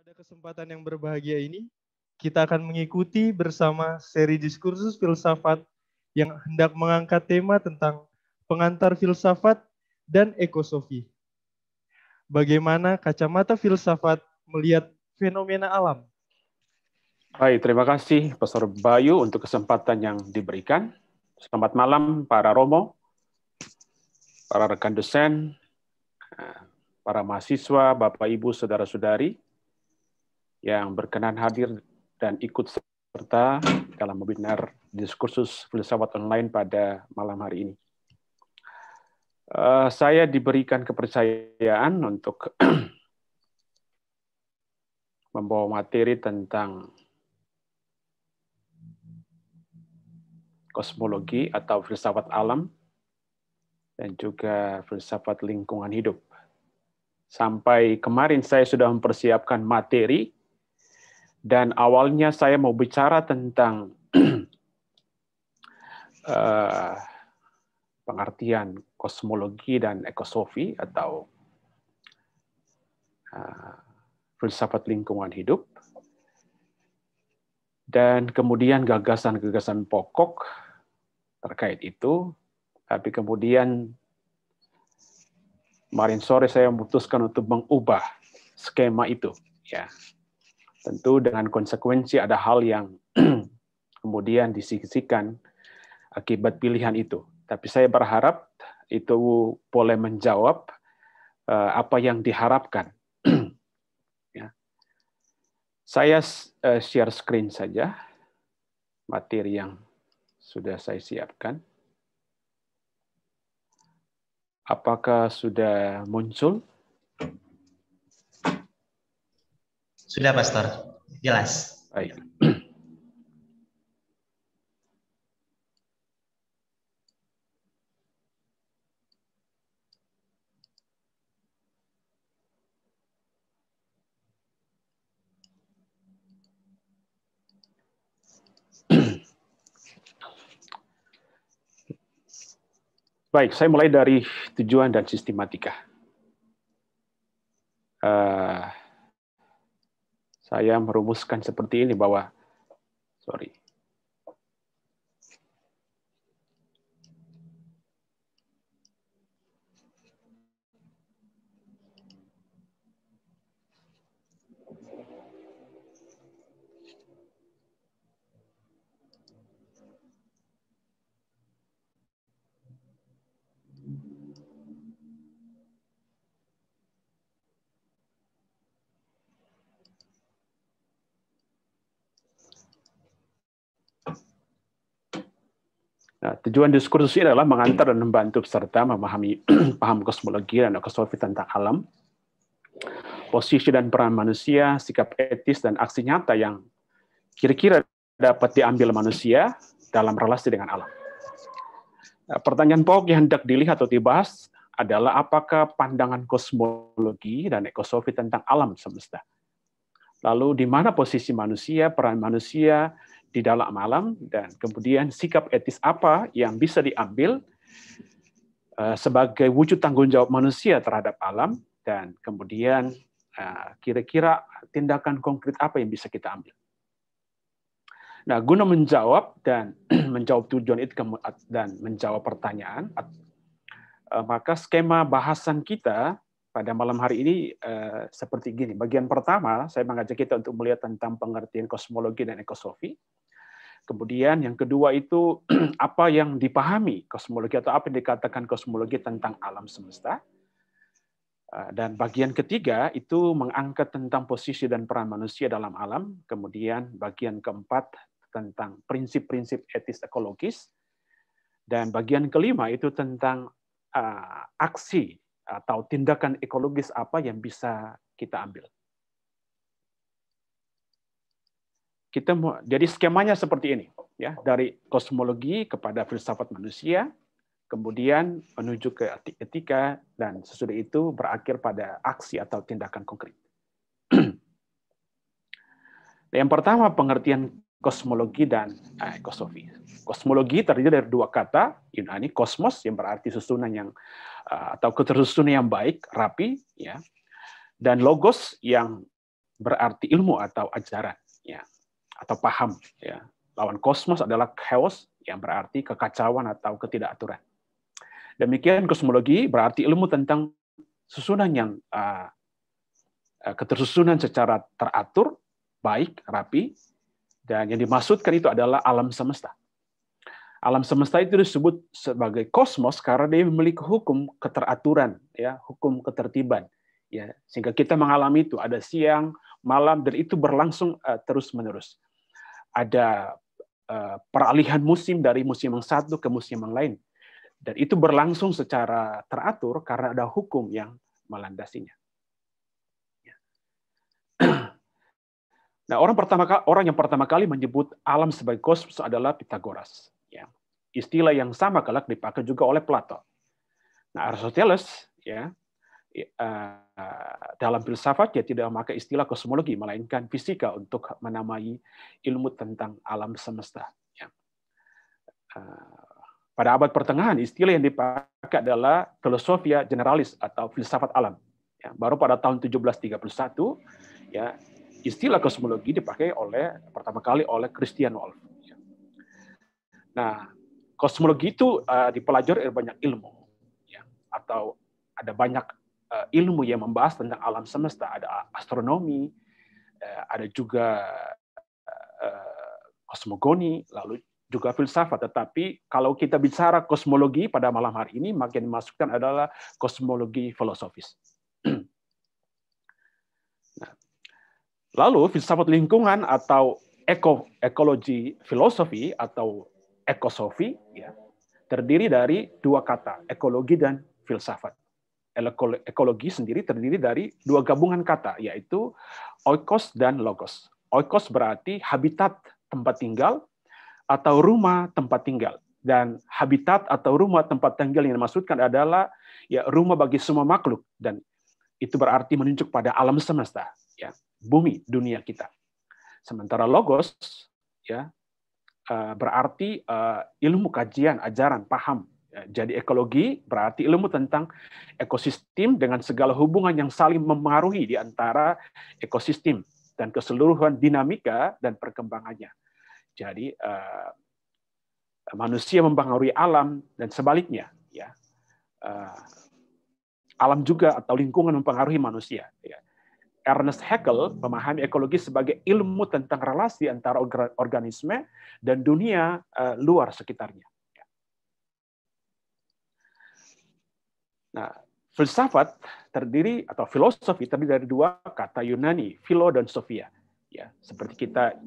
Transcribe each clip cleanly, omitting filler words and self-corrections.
Pada kesempatan yang berbahagia ini, kita akan mengikuti bersama seri diskursus filsafat yang hendak mengangkat tema tentang pengantar filsafat dan ekosofi. Bagaimana kacamata filsafat melihat fenomena alam? Baik, terima kasih Profesor Bayu untuk kesempatan yang diberikan. Selamat malam para Romo, para rekan dosen, para mahasiswa, Bapak Ibu, Saudara-saudari yang berkenan hadir dan ikut serta dalam webinar diskursus filsafat online pada malam hari ini. Saya diberikan kepercayaan untuk membawa materi tentang kosmologi atau filsafat alam dan juga filsafat lingkungan hidup. Sampai kemarin saya sudah mempersiapkan materi dan awalnya saya mau bicara tentang pengertian kosmologi dan ekosofi atau filsafat lingkungan hidup, dan kemudian gagasan-gagasan pokok terkait itu. Tapi kemudian kemarin sore saya memutuskan untuk mengubah skema itu, ya. Tentu dengan konsekuensi ada hal yang kemudian disisihkan akibat pilihan itu. Tapi saya berharap itu boleh menjawab apa yang diharapkan. Ya. Saya share screen saja materi yang sudah saya siapkan. Apakah sudah muncul? Sudah, Pastor. Jelas. Baik. Baik, saya mulai dari tujuan dan sistematika. Saya merumuskan seperti ini bahwa, tujuan diskursus ini adalah mengantar dan membantu peserta memahami paham kosmologi dan ekosofi tentang alam, posisi dan peran manusia, sikap etis dan aksi nyata yang kira-kira dapat diambil manusia dalam relasi dengan alam. Pertanyaan pokok yang hendak dilihat atau dibahas adalah apakah pandangan kosmologi dan ekosofi tentang alam semesta. Lalu di mana posisi manusia, peran manusia di dalam alam, dan kemudian sikap etis apa yang bisa diambil sebagai wujud tanggung jawab manusia terhadap alam, dan kemudian kira-kira tindakan konkret apa yang bisa kita ambil. Nah, guna menjawab dan menjawab tujuan itu dan menjawab pertanyaan, maka skema bahasan kita pada malam hari ini seperti gini. Bagian pertama, saya mengajak kita untuk melihat tentang pengertian kosmologi dan ekosofi. Kemudian yang kedua itu apa yang dipahami kosmologi atau apa yang dikatakan kosmologi tentang alam semesta. Dan bagian ketiga itu mengangkat tentang posisi dan peran manusia dalam alam. Kemudian bagian keempat tentang prinsip-prinsip etis ekologis. Dan bagian kelima itu tentang aksi atau tindakan ekologis apa yang bisa kita ambil. Jadi skemanya seperti ini, ya, dari kosmologi kepada filsafat manusia, kemudian menuju ke etika, dan sesudah itu berakhir pada aksi atau tindakan konkret. Yang pertama, pengertian kosmologi dan ekosofi. Kosmologi terdiri dari dua kata Yunani, kosmos yang berarti susunan yang atau ketersusunan yang baik, rapi, ya, dan logos yang berarti ilmu atau ajaran, ya, atau paham. Ya. Lawan kosmos adalah chaos, yang berarti kekacauan atau ketidakaturan. Demikian kosmologi berarti ilmu tentang susunan yang ketersusunan secara teratur, baik, rapi, dan yang dimaksudkan itu adalah alam semesta. Alam semesta itu disebut sebagai kosmos karena dia memiliki hukum keteraturan, ya, hukum ketertiban, ya, sehingga kita mengalami itu ada siang, malam, dan itu berlangsung terus-menerus. Ada peralihan musim dari musim yang satu ke musim yang lain, dan itu berlangsung secara teratur karena ada hukum yang melandasinya. Nah, orang yang pertama kali menyebut alam sebagai kosmos adalah Pythagoras. Ya. Istilah yang sama kelak dipakai juga oleh Plato. Nah, Aristoteles, ya, dalam filsafat dia tidak memakai istilah kosmologi, melainkan fisika untuk menamai ilmu tentang alam semesta. Ya. Pada abad pertengahan, istilah yang dipakai adalah filosofia generalis atau filsafat alam. Ya. Baru pada tahun 1731, ya, istilah kosmologi dipakai pertama kali oleh Christian Wolff. Nah, kosmologi itu dipelajari oleh banyak ilmu, ya, atau ada banyak ilmu yang membahas tentang alam semesta. Ada astronomi, ada juga kosmogoni, lalu juga filsafat. Tetapi kalau kita bicara kosmologi pada malam hari ini, maka yang dimasukkan adalah kosmologi filosofis. Lalu filsafat lingkungan atau ekologi filosofi atau ekosofi, ya, terdiri dari dua kata, ekologi dan filsafat. Ekologi sendiri terdiri dari dua gabungan kata, yaitu oikos dan logos. Oikos berarti habitat tempat tinggal atau rumah tempat tinggal. Dan habitat atau rumah tempat tinggal yang dimaksudkan adalah ya rumah bagi semua makhluk, dan itu berarti menunjuk pada alam semesta, ya, bumi, dunia kita. Sementara logos, ya, berarti ilmu kajian, ajaran, paham. Jadi ekologi berarti ilmu tentang ekosistem dengan segala hubungan yang saling mempengaruhi di antara ekosistem dan keseluruhan dinamika dan perkembangannya. Jadi manusia mempengaruhi alam dan sebaliknya, ya. Alam juga atau lingkungan mempengaruhi manusia. Ya. Ernest Haeckel memahami ekologi sebagai ilmu tentang relasi antara organisme dan dunia luar sekitarnya. Nah, filsafat terdiri atau filosofi terdiri dari dua kata Yunani, philo dan sophia. Ya, seperti kita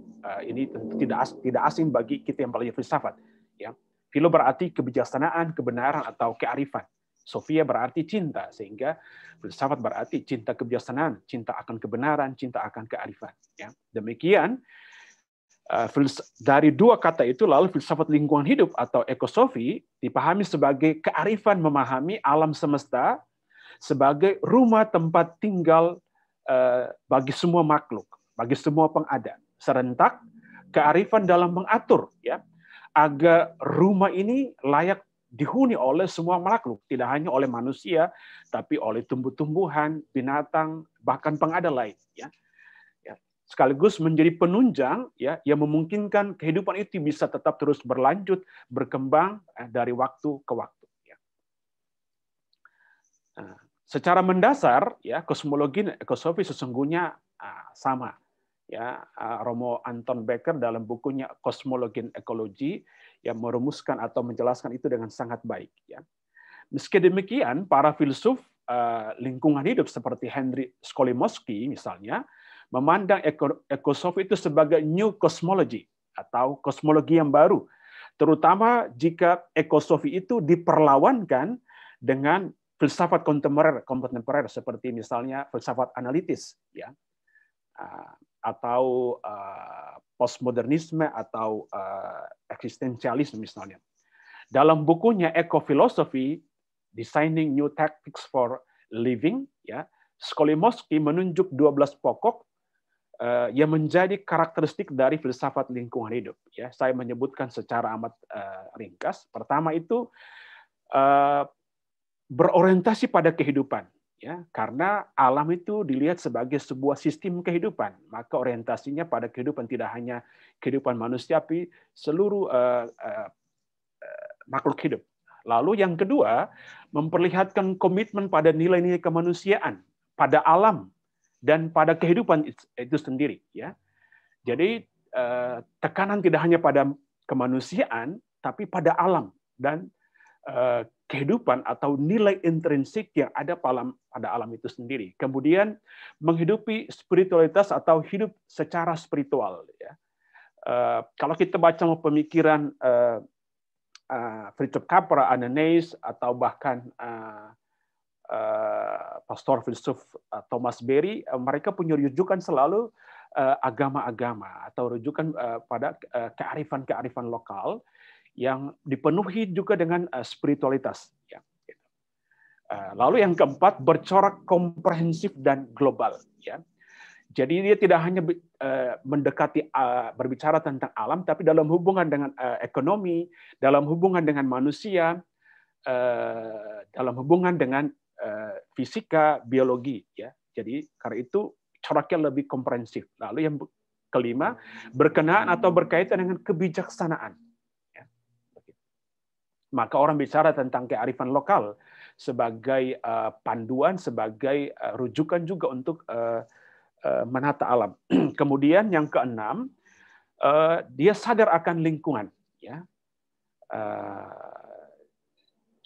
ini tentu tidak asing bagi kita yang belajar filsafat. Ya, philo berarti kebijaksanaan, kebenaran atau kearifan. Sophia berarti cinta, sehingga filsafat berarti cinta kebijaksanaan, cinta akan kebenaran, cinta akan kearifan. Ya. Demikian, dari dua kata itu, lalu filsafat lingkungan hidup atau ekosofi dipahami sebagai kearifan memahami alam semesta sebagai rumah tempat tinggal bagi semua makhluk, bagi semua pengada. Serentak, kearifan dalam mengatur, ya, agar rumah ini layak dihuni oleh semua makhluk, tidak hanya oleh manusia, tapi oleh tumbuh-tumbuhan, binatang, bahkan pengada lain. Ya. Ya. Sekaligus menjadi penunjang, ya, yang memungkinkan kehidupan itu bisa tetap terus berlanjut, berkembang dari waktu ke waktu. Ya. Nah, secara mendasar, ya, kosmologi dan ekosofi sesungguhnya sama. Ya, Romo Anton Becker dalam bukunya Kosmologi dan Ekologi yang merumuskan atau menjelaskan itu dengan sangat baik. Ya. Meski demikian, para filsuf lingkungan hidup seperti Henry Skolimowski misalnya memandang ekosofi itu sebagai new cosmology atau kosmologi yang baru, terutama jika ekosofi itu diperlawankan dengan filsafat kontemporer seperti misalnya filsafat analitis, ya, atau postmodernisme atau eksistensialisme misalnya. Dalam bukunya Ecophilosophy, Designing New Tactics for Living, ya, Skolimowski menunjuk 12 pokok yang menjadi karakteristik dari filsafat lingkungan hidup. Ya, saya menyebutkan secara amat ringkas. Pertama itu berorientasi pada kehidupan, Ya, karena alam itu dilihat sebagai sebuah sistem kehidupan, maka orientasinya pada kehidupan, tidak hanya kehidupan manusia, tapi seluruh makhluk hidup. Lalu yang kedua, memperlihatkan komitmen pada nilai-nilai kemanusiaan, pada alam dan pada kehidupan itu sendiri. Ya, jadi tekanan tidak hanya pada kemanusiaan, tapi pada alam dan kehidupan atau nilai intrinsik yang ada pada alam itu sendiri. Kemudian menghidupi spiritualitas atau hidup secara spiritual. Ya. Kalau kita baca pemikiran Fritjof Capra, Ananias, atau bahkan pastor filsuf Thomas Berry, mereka punya rujukan selalu agama-agama atau rujukan pada kearifan-kearifan lokal yang dipenuhi juga dengan spiritualitas. Lalu yang keempat, bercorak komprehensif dan global. Jadi dia tidak hanya mendekati berbicara tentang alam, tapi dalam hubungan dengan ekonomi, dalam hubungan dengan manusia, dalam hubungan dengan fisika, biologi. Jadi karena itu coraknya lebih komprehensif. Lalu yang kelima, berkenaan atau berkaitan dengan kebijaksanaan. Maka orang bicara tentang kearifan lokal sebagai panduan, sebagai rujukan juga untuk menata alam. Kemudian yang keenam, dia sadar akan lingkungan.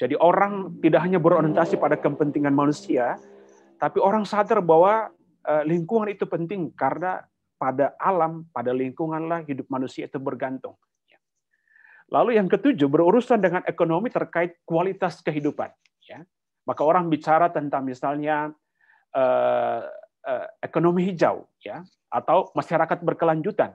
Jadi orang tidak hanya berorientasi pada kepentingan manusia, tapi orang sadar bahwa lingkungan itu penting karena pada alam, pada lingkunganlah hidup manusia itu bergantung. Lalu yang ketujuh, berurusan dengan ekonomi terkait kualitas kehidupan. Maka orang bicara tentang misalnya ekonomi hijau, atau masyarakat berkelanjutan.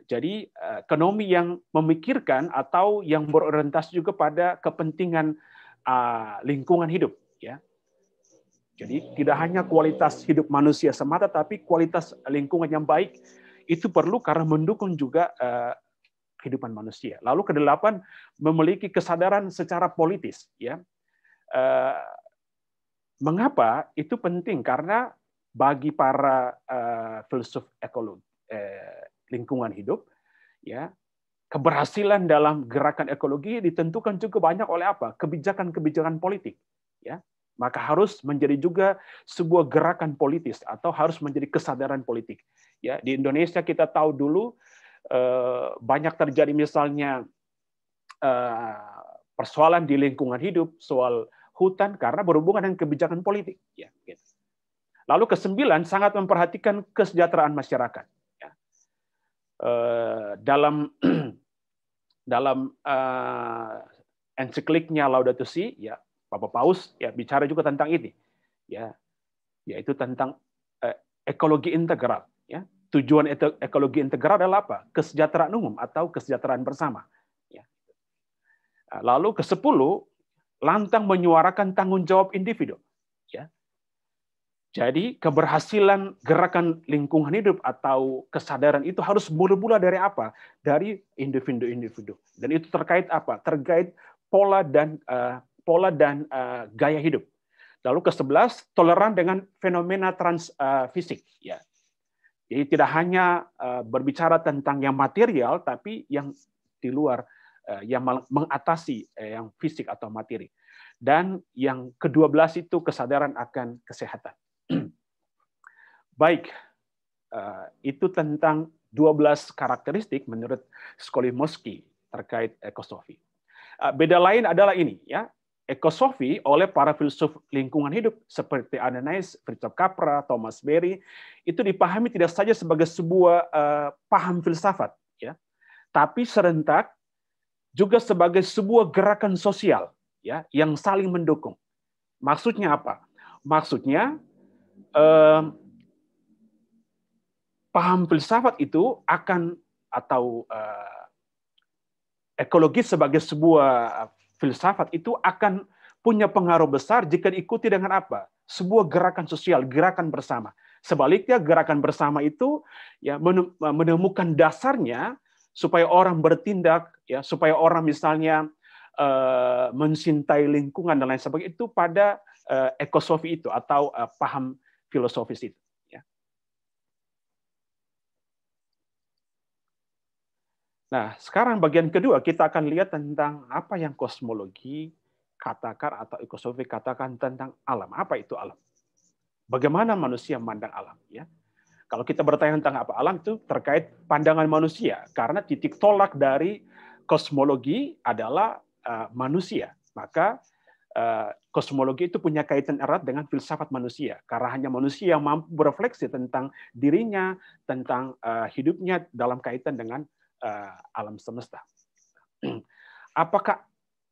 Jadi ekonomi yang memikirkan atau yang berorientasi juga pada kepentingan lingkungan hidup. Jadi tidak hanya kualitas hidup manusia semata, tapi kualitas lingkungan yang baik itu perlu karena mendukung juga kehidupan manusia. Lalu kedelapan, memiliki kesadaran secara politis. Mengapa itu penting? Karena bagi para filsuf ekologi lingkungan hidup, keberhasilan dalam gerakan ekologi ditentukan juga banyak oleh apa? Kebijakan-kebijakan politik. Maka harus menjadi juga sebuah gerakan politis atau harus menjadi kesadaran politik. Di Indonesia kita tahu dulu banyak terjadi misalnya persoalan di lingkungan hidup, soal hutan karena berhubungan dengan kebijakan politik. Lalu kesembilan, sangat memperhatikan kesejahteraan masyarakat. Dalam ensikliknya Laudato Si, Papa Paus bicara juga tentang ini, yaitu tentang ekologi integral. Tujuan ekologi integral adalah apa? Kesejahteraan umum atau kesejahteraan bersama. Lalu ke-10, lantang menyuarakan tanggung jawab individu. Jadi keberhasilan gerakan lingkungan hidup atau kesadaran itu harus mula-mula dari apa? Dari individu-individu. Dan itu terkait apa? Terkait pola dan gaya hidup. Lalu ke-11, toleran dengan fenomena transfisik. Jadi tidak hanya berbicara tentang yang material, tapi yang di luar, yang mengatasi yang fisik atau materi. Dan yang ke-12 itu kesadaran akan kesehatan. Baik, itu tentang 12 karakteristik menurut Skolimowski terkait ekosofi. Beda lain adalah ini, ekosofi oleh para filsuf lingkungan hidup seperti Ananias, Fritjof Capra, Thomas Berry itu dipahami tidak saja sebagai sebuah paham filsafat, tapi serentak juga sebagai sebuah gerakan sosial, yang saling mendukung. Maksudnya apa? Maksudnya paham filsafat itu akan atau ekologi sebagai sebuah filsafat itu akan punya pengaruh besar jika diikuti dengan apa? Sebuah gerakan sosial, gerakan bersama. Sebaliknya gerakan bersama itu menemukan dasarnya supaya orang bertindak, supaya orang misalnya mencintai lingkungan dan lain sebagainya itu pada ekosofi itu atau paham filosofis itu. Ya. Nah, sekarang bagian kedua kita akan lihat tentang apa yang kosmologi katakan atau ekosofi katakan tentang alam. Apa itu alam? Bagaimana manusia memandang alam? Ya. Kalau kita bertanya tentang apa alam itu terkait pandangan manusia, karena titik tolak dari kosmologi adalah manusia. Maka kosmologi itu punya kaitan erat dengan filsafat manusia, karena hanya manusia yang mampu berefleksi tentang dirinya, tentang hidupnya dalam kaitan dengan alam semesta.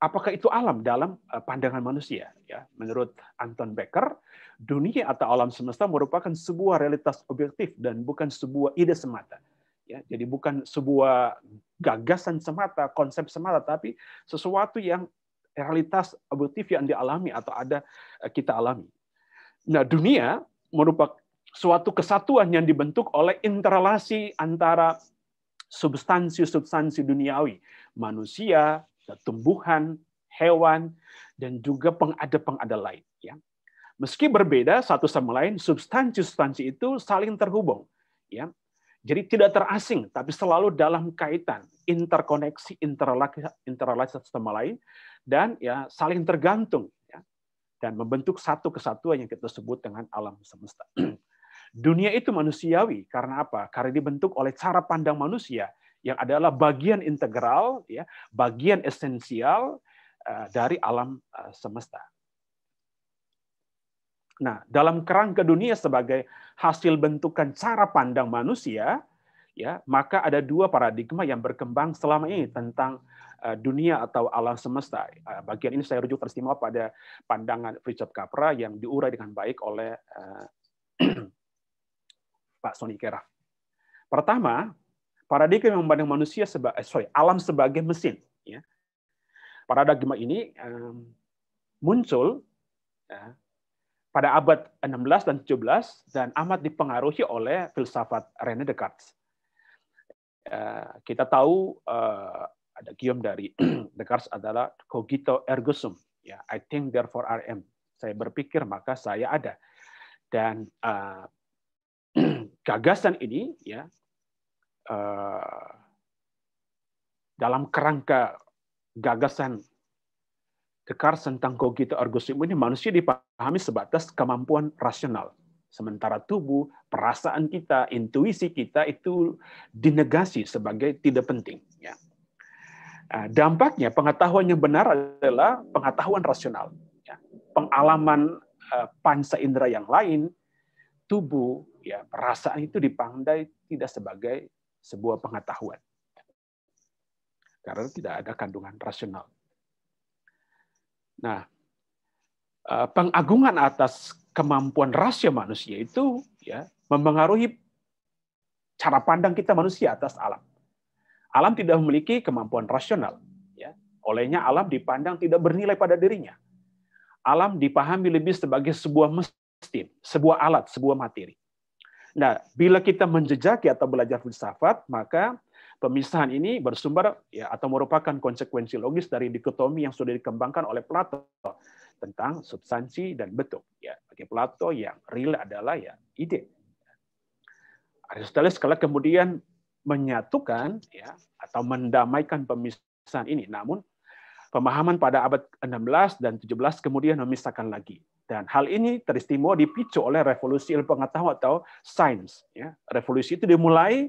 Apakah itu alam dalam pandangan manusia? Ya, menurut Anton Becker, dunia atau alam semesta merupakan sebuah realitas objektif dan bukan sebuah ide semata. Ya, jadi bukan sebuah gagasan semata, konsep semata, tapi sesuatu yang realitas objektif yang dialami atau ada kita alami. Nah, dunia merupakan suatu kesatuan yang dibentuk oleh interrelasi antara substansi duniawi, manusia, tumbuhan, hewan, dan juga pengada-pengada lain. Ya. Meski berbeda satu sama lain, substansi itu saling terhubung. Ya. Jadi tidak terasing, tapi selalu dalam kaitan, interkoneksi, interrelasi satu sama lain, dan ya saling tergantung. Ya. Dan membentuk satu kesatuan yang kita sebut dengan alam semesta. Dunia itu manusiawi karena apa? Karena dibentuk oleh cara pandang manusia yang adalah bagian integral, ya, bagian esensial dari alam semesta. Nah, dalam kerangka dunia sebagai hasil bentukan cara pandang manusia, ya, maka ada dua paradigma yang berkembang selama ini tentang dunia atau alam semesta. Bagian ini saya rujuk teristimewa pada pandangan Fritjof Capra yang diurai dengan baik oleh Pak Sonny Keraf. Pertama, paradigma yang memandang manusia alam sebagai mesin. Ya. Paradigma ini muncul pada abad 16 dan 17 dan amat dipengaruhi oleh filsafat René Descartes. Kita tahu ada gium dari Descartes adalah cogito ergo sum. Ya, I think therefore I am. Saya berpikir maka saya ada. Dan gagasan ini ya dalam kerangka gagasan Descartes tentang cogito ergo sum ini manusia dipahami sebatas kemampuan rasional. Sementara tubuh, perasaan kita, intuisi kita itu dinegasi sebagai tidak penting. Ya. Dampaknya pengetahuan yang benar adalah pengetahuan rasional. Ya. Pengalaman panca indera yang lain, tubuh, ya, perasaan itu dipandai tidak sebagai sebuah pengetahuan. Karena tidak ada kandungan rasional. Nah, pengagungan atas kemampuan rasio manusia itu ya mempengaruhi cara pandang kita manusia atas alam. Alam tidak memiliki kemampuan rasional. Ya. Olehnya alam dipandang tidak bernilai pada dirinya. Alam dipahami lebih sebagai sebuah mesin, sebuah alat, sebuah materi. Nah, bila kita menjejaki atau belajar filsafat, maka pemisahan ini bersumber ya atau merupakan konsekuensi logis dari dikotomi yang sudah dikembangkan oleh Plato tentang substansi dan bentuk. Ya, bagi Plato yang real adalah ya ide. Aristoteles kalau kemudian menyatukan ya atau mendamaikan pemisahan ini, namun pemahaman pada abad 16 dan 17 kemudian memisahkan lagi. Dan hal ini teristimewa dipicu oleh revolusi ilmu pengetahuan atau sains. Ya. Revolusi itu dimulai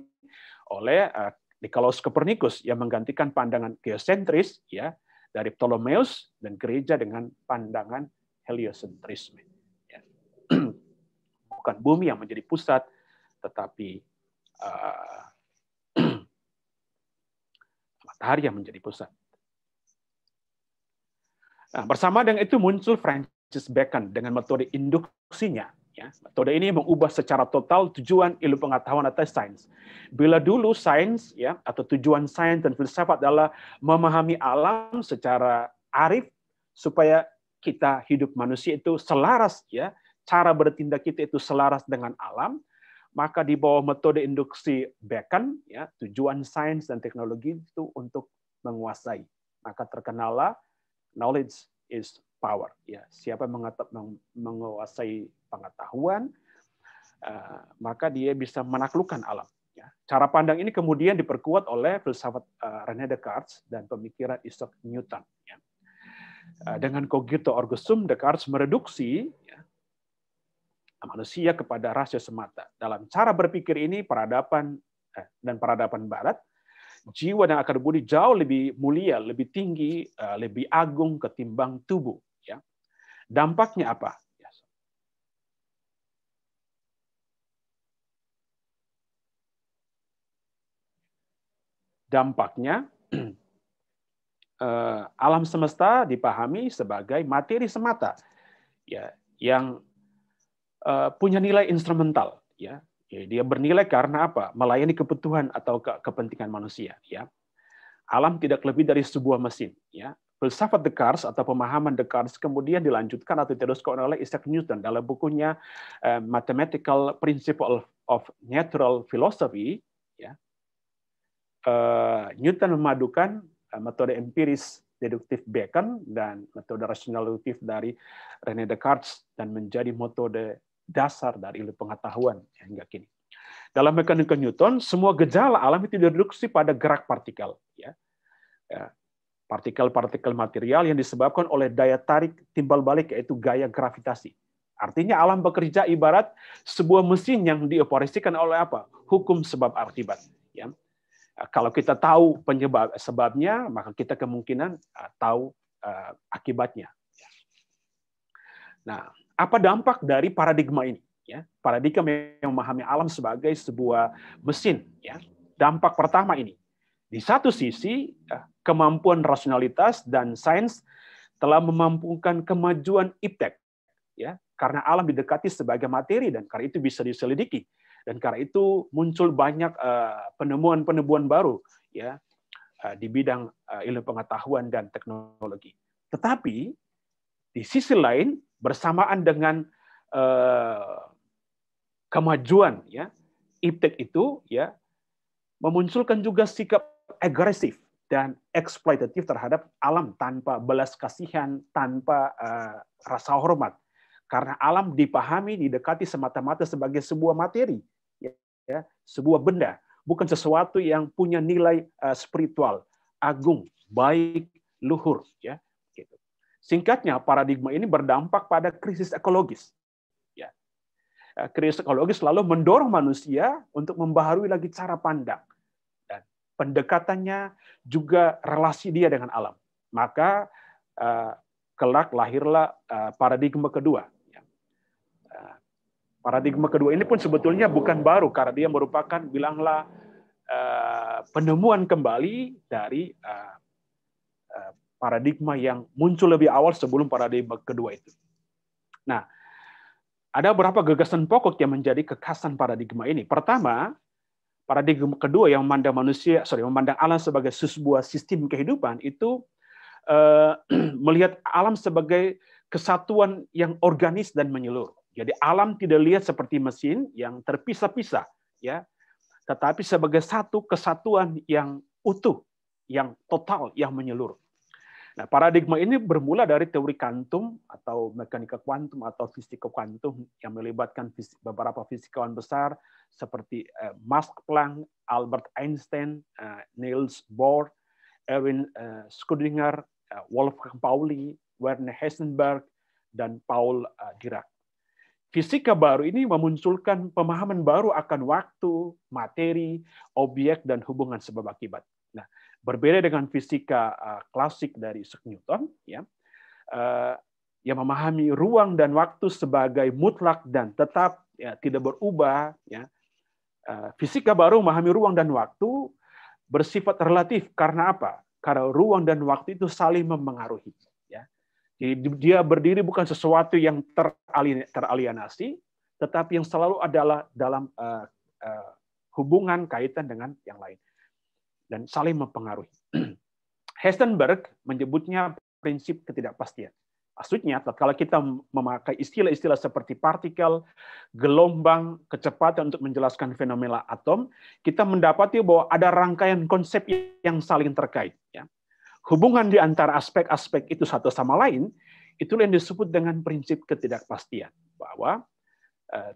oleh Nikolaus Kopernikus yang menggantikan pandangan geosentris ya dari Ptolemeus dan gereja dengan pandangan heliosentrisme. Ya. Bukan bumi yang menjadi pusat, tetapi matahari yang menjadi pusat. Nah, bersama dengan itu muncul Francis Bacon dengan metode induksinya. Ya, metode ini mengubah secara total tujuan ilmu pengetahuan atau sains. Bila dulu sains ya atau tujuan sains dan filsafat adalah memahami alam secara arif supaya kita hidup manusia itu selaras ya, cara bertindak kita itu selaras dengan alam, maka di bawah metode induksi Bacon ya, tujuan sains dan teknologi itu untuk menguasai. Maka terkenallah knowledge is power. Ya, siapa menguasai pengetahuan, maka dia bisa menaklukkan alam. Ya. Cara pandang ini kemudian diperkuat oleh filsafat René Descartes dan pemikiran Isaac Newton. Ya. Dengan cogito ergo sum, Descartes mereduksi manusia kepada rasio semata. Dalam cara berpikir ini, peradaban Barat, jiwa dan akar budi jauh lebih mulia, lebih tinggi, lebih agung ketimbang tubuh. Ya. Dampaknya apa? Dampaknya, alam semesta dipahami sebagai materi semata, ya, yang punya nilai instrumental. Ya. Dia bernilai karena apa? Melayani kebutuhan atau kepentingan manusia. Ya. Alam tidak lebih dari sebuah mesin. Ya. Filsafat Descartes atau pemahaman Descartes kemudian dilanjutkan atau diteruskan oleh Isaac Newton dalam bukunya Mathematical Principle of Natural Philosophy. Ya. Newton memadukan metode empiris deduktif Bacon dan metode rasional deduktif dari René Descartes dan menjadi metode dasar dari ilmu pengetahuan hingga kini. Dalam mekanika Newton, semua gejala alam itu direduksi pada gerak partikel. Ya. Partikel-partikel material yang disebabkan oleh daya tarik timbal balik, yaitu gaya gravitasi. Artinya alam bekerja ibarat sebuah mesin yang dioperasikan oleh apa? Hukum sebab akibat. Ya. Kalau kita tahu sebabnya, maka kita kemungkinan tahu akibatnya. Nah, apa dampak dari paradigma ini? Ya, paradigma yang memahami alam sebagai sebuah mesin. Ya. Dampak pertama ini, di satu sisi kemampuan rasionalitas dan sains telah memampukan kemajuan iptek, ya, karena alam didekati sebagai materi dan karena itu bisa diselidiki dan karena itu muncul banyak penemuan-penemuan baru, ya, di bidang ilmu pengetahuan dan teknologi. Tetapi di sisi lain, bersamaan dengan kemajuan, ya, iptek itu, ya, memunculkan juga sikap agresif dan eksploitatif terhadap alam tanpa belas kasihan, tanpa rasa hormat. Karena alam dipahami, didekati semata-mata sebagai sebuah materi, ya, sebuah benda, bukan sesuatu yang punya nilai spiritual, agung, baik, luhur, ya. Gitu. Singkatnya, paradigma ini berdampak pada krisis ekologis. Ya. Krisis ekologis selalu mendorong manusia untuk membaharui lagi cara pandang dan pendekatannya juga relasi dia dengan alam. Maka kelak lahirlah paradigma kedua. Paradigma kedua ini pun sebetulnya bukan baru karena dia merupakan, bilanglah, penemuan kembali dari paradigma yang muncul lebih awal sebelum paradigma kedua itu. Nah, ada beberapa gagasan pokok yang menjadi kekhasan paradigma ini. Pertama, paradigma kedua yang memandang alam sebagai sebuah sistem kehidupan itu melihat alam sebagai kesatuan yang organis dan menyeluruh. Jadi alam tidak lihat seperti mesin yang terpisah-pisah, ya, tetapi sebagai satu kesatuan yang utuh, yang total, yang menyeluruh. Nah, paradigma ini bermula dari teori kuantum atau mekanika kuantum atau fisika kuantum yang melibatkan beberapa fisikawan besar seperti Max Planck, Albert Einstein, Niels Bohr, Erwin Schrödinger, Wolfgang Pauli, Werner Heisenberg, dan Paul Dirac. Fisika baru ini memunculkan pemahaman baru akan waktu, materi, objek, dan hubungan sebab akibat. Nah, berbeda dengan fisika klasik dari Isaac Newton, ya, yang memahami ruang dan waktu sebagai mutlak dan tetap, ya, tidak berubah. Ya. Fisika baru memahami ruang dan waktu bersifat relatif. Karena apa? Karena ruang dan waktu itu saling mempengaruhi. Ya. Jadi dia berdiri bukan sesuatu yang teralienasi, tetapi yang selalu adalah dalam hubungan kaitan dengan yang lain dan saling mempengaruhi. Heisenberg menyebutnya prinsip ketidakpastian. Maksudnya, kalau kita memakai istilah-istilah seperti partikel, gelombang, kecepatan untuk menjelaskan fenomena atom, kita mendapati bahwa ada rangkaian konsep yang saling terkait. Ya. hubungan di antara aspek-aspek itu satu sama lain, itulah yang disebut dengan prinsip ketidakpastian, bahwa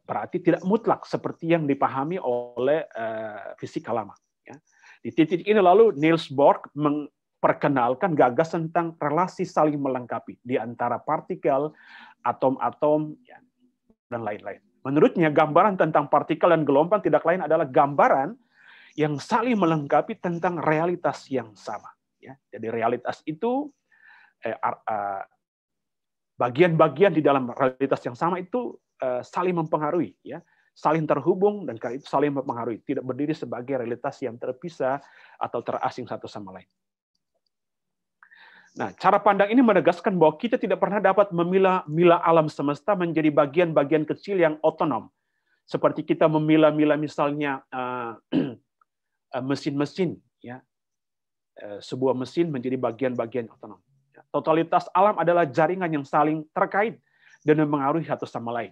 berarti tidak mutlak seperti yang dipahami oleh fisika lama. Ya. Di titik ini lalu Niels Bohr memperkenalkan gagasan tentang relasi saling melengkapi di antara partikel, atom-atom, ya, dan lain-lain. Menurutnya, gambaran tentang partikel dan gelombang tidak lain adalah gambaran yang saling melengkapi tentang realitas yang sama. Ya. Jadi realitas itu, bagian-bagian di dalam realitas yang sama itu saling mempengaruhi, ya, saling terhubung, dan karena itu saling mempengaruhi, tidak berdiri sebagai realitas yang terpisah atau terasing satu sama lain. Nah, cara pandang ini menegaskan bahwa kita tidak pernah dapat memilah alam semesta menjadi bagian-bagian kecil yang otonom, seperti kita memilah-milah misalnya mesin-mesin, ya, sebuah mesin menjadi bagian-bagian otonom. Totalitas alam adalah jaringan yang saling terkait dan mempengaruhi satu sama lain.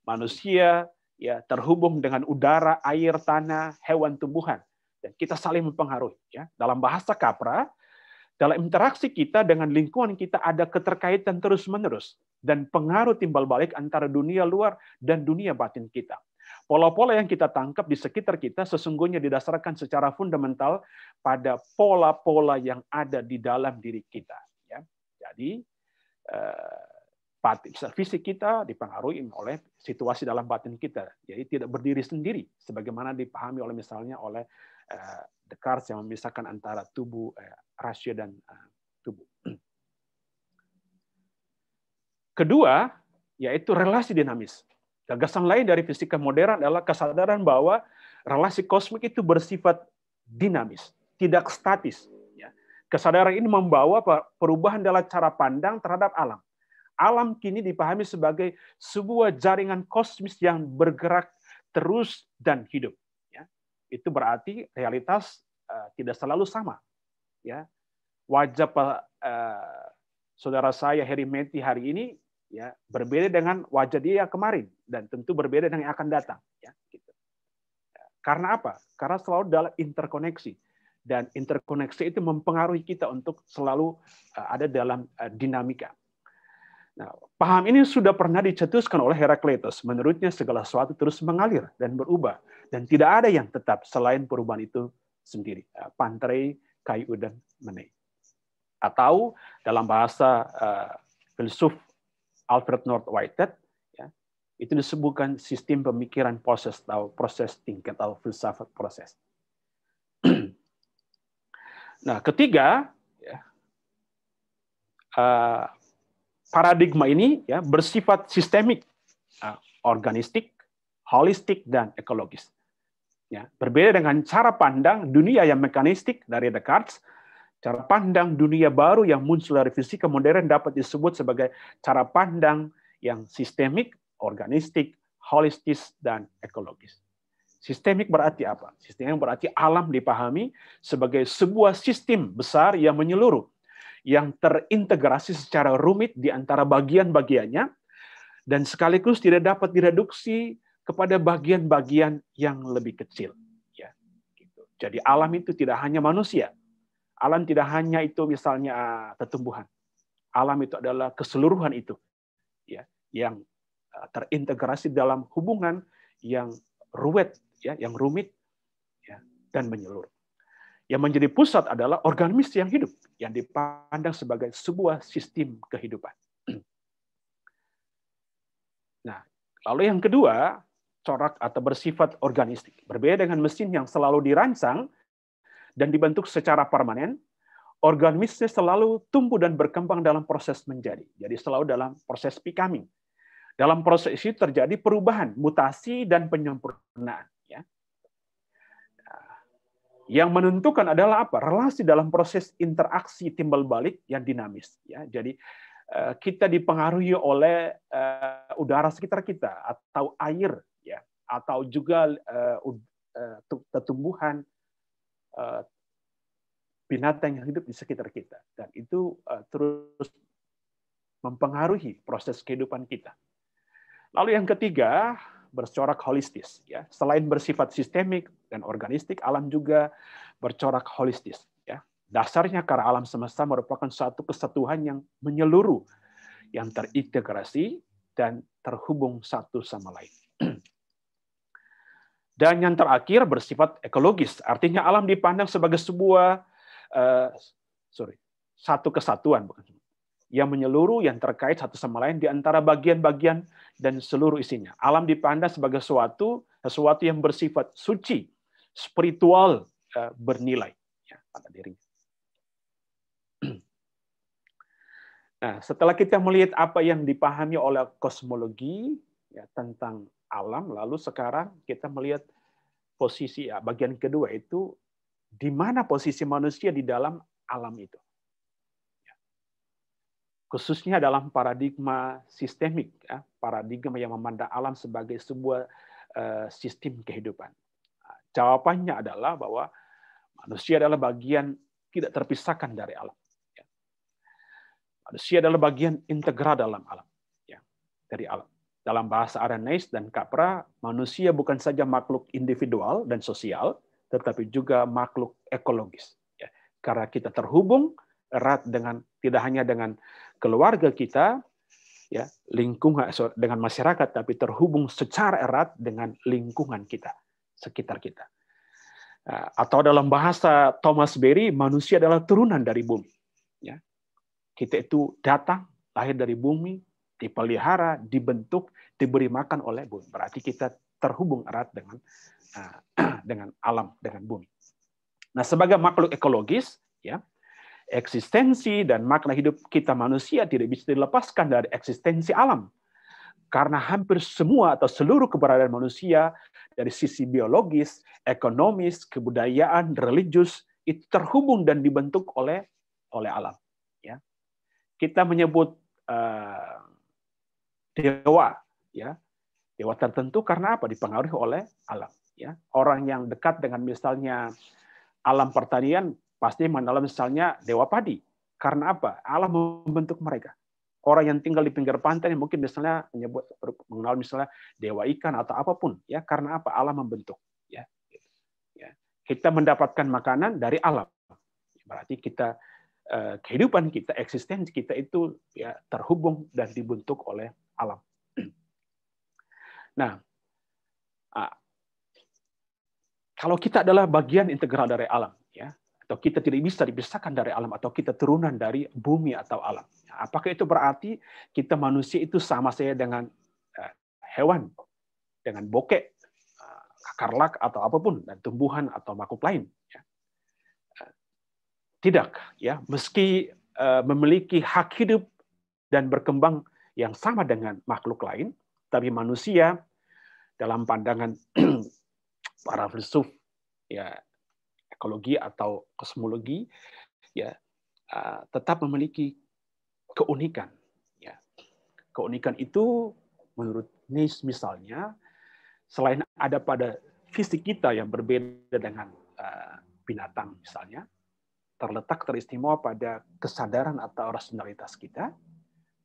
Manusia ya terhubung dengan udara, air, tanah, hewan, tumbuhan, dan kita saling mempengaruhi. Ya. Dalam bahasa Kapra, dalam interaksi kita dengan lingkungan kita ada keterkaitan terus-menerus dan pengaruh timbal balik antara dunia luar dan dunia batin kita. Pola-pola yang kita tangkap di sekitar kita sesungguhnya didasarkan secara fundamental pada pola-pola yang ada di dalam diri kita. Ya. Jadi fisik kita dipengaruhi oleh situasi dalam batin kita. Jadi tidak berdiri sendiri, sebagaimana dipahami oleh misalnya oleh Descartes yang memisahkan antara tubuh, rasio dan tubuh. Kedua, yaitu relasi dinamis. Gagasan lain dari fisika modern adalah kesadaran bahwa relasi kosmik itu bersifat dinamis, tidak statis. Kesadaran ini membawa perubahan dalam cara pandang terhadap alam. Alam kini dipahami sebagai sebuah jaringan kosmis yang bergerak terus dan hidup. Ya. Itu berarti realitas tidak selalu sama. Ya. Wajah saudara saya Heri Meti hari ini ya berbeda dengan wajah dia kemarin, dan tentu berbeda dengan yang akan datang. Ya, gitu. Karena apa? Karena selalu dalam interkoneksi. Dan interkoneksi itu mempengaruhi kita untuk selalu ada dalam dinamika. Nah, paham ini sudah pernah dicetuskan oleh Herakleitos. Menurutnya segala sesuatu terus mengalir dan berubah, dan tidak ada yang tetap selain perubahan itu sendiri. Pantrei kai udan menei. Atau dalam bahasa filsuf Alfred North Whitehead, ya, itu disebutkan sistem pemikiran proses atau proses tingkat atau filsafat proses. Nah, ketiga, ya, paradigma ini ya bersifat sistemik, organistik, holistik, dan ekologis. Ya, berbeda dengan cara pandang dunia yang mekanistik dari Descartes, cara pandang dunia baru yang muncul dari fisika modern dapat disebut sebagai cara pandang yang sistemik, organistik, holistis, dan ekologis. Sistemik berarti apa? Sistemik berarti alam dipahami sebagai sebuah sistem besar yang menyeluruh, yang terintegrasi secara rumit di antara bagian-bagiannya, dan sekaligus tidak dapat direduksi kepada bagian-bagian yang lebih kecil. Ya, gitu. Jadi alam itu tidak hanya manusia, alam tidak hanya itu misalnya tumbuhan, alam itu adalah keseluruhan itu, ya, yang terintegrasi dalam hubungan yang ruwet, ya, yang rumit, ya, dan menyeluruh. Yang menjadi pusat adalah organisme yang hidup, yang dipandang sebagai sebuah sistem kehidupan. Nah, lalu yang kedua, corak atau bersifat organistik. Berbeda dengan mesin yang selalu dirancang dan dibentuk secara permanen, organisme selalu tumbuh dan berkembang dalam proses menjadi. Jadi selalu dalam proses becoming. Dalam proses itu terjadi perubahan, mutasi, dan penyempurnaan. Ya. Yang menentukan adalah apa? Relasi dalam proses interaksi timbal balik yang dinamis. Ya. Jadi kita dipengaruhi oleh udara sekitar kita, atau air, ya, atau juga tumbuhan, binatang yang hidup di sekitar kita. Dan itu terus mempengaruhi proses kehidupan kita. Lalu yang ketiga, bercorak holistis. Selain bersifat sistemik dan organistik, alam juga bercorak holistis. Dasarnya karena alam semesta merupakan suatu kesatuan yang menyeluruh, yang terintegrasi dan terhubung satu sama lain. Dan yang terakhir bersifat ekologis, artinya alam dipandang sebagai sebuah satu kesatuan yang menyeluruh, yang terkait satu sama lain di antara bagian-bagian dan seluruh isinya. Alam dipandang sebagai sesuatu yang bersifat suci, spiritual, bernilai ya, pada dirinya. Nah, setelah kita melihat apa yang dipahami oleh kosmologi ya, tentang alam, lalu sekarang kita melihat posisi bagian kedua itu di mana posisi manusia di dalam alam itu. Ya. Khususnya dalam paradigma sistemik, ya, paradigma yang memandang alam sebagai sebuah sistem kehidupan. Nah, jawabannya adalah bahwa manusia adalah bagian tidak terpisahkan dari alam. Manusia adalah bagian integral dalam alam, ya, dari alam. Dalam bahasa Aranais dan Capra, manusia bukan saja makhluk individual dan sosial, tetapi juga makhluk ekologis. Ya, karena kita terhubung erat dengan tidak hanya dengan keluarga kita, ya, lingkungan dengan masyarakat, tapi terhubung secara erat dengan lingkungan kita, sekitar kita. Atau dalam bahasa Thomas Berry, manusia adalah turunan dari bumi. Ya. Kita itu datang, lahir dari bumi, dipelihara, dibentuk, diberi makan oleh bumi. Berarti kita terhubung erat dengan alam, dengan bumi. Nah, sebagai makhluk ekologis, ya, eksistensi dan makna hidup kita manusia tidak bisa dilepaskan dari eksistensi alam. Karena hampir semua atau seluruh keberadaan manusia dari sisi biologis, ekonomis, kebudayaan, religius, itu terhubung dan dibentuk oleh alam. Ya. Kita menyebut dewa, ya, dewa tertentu karena apa? Dipengaruhi oleh alam. Ya. Orang yang dekat dengan misalnya alam pertanian pasti mengenal misalnya dewa padi. Karena apa? Alam membentuk mereka. Orang yang tinggal di pinggir pantai mungkin misalnya mengenal misalnya dewa ikan atau apapun. Ya, karena apa? Alam membentuk. Ya. Ya. Kita mendapatkan makanan dari alam. Berarti kita kehidupan kita, eksistensi kita itu ya terhubung dan dibentuk oleh alam. Nah, kalau kita adalah bagian integral dari alam, ya, atau kita tidak bisa dipisahkan dari alam, atau kita turunan dari bumi atau alam, apakah itu berarti kita manusia itu sama saja dengan hewan, dengan bokek, kakarlak atau apapun, dan tumbuhan atau makhluk lain? Ya. Tidak, ya, meski memiliki hak hidup dan berkembang yang sama dengan makhluk lain, tapi manusia dalam pandangan para filsuf ya ekologi atau kosmologi ya tetap memiliki keunikan. Ya. Keunikan itu menurut Nies misalnya, selain ada pada fisik kita yang berbeda dengan binatang misalnya, terletak teristimewa pada kesadaran atau rasionalitas kita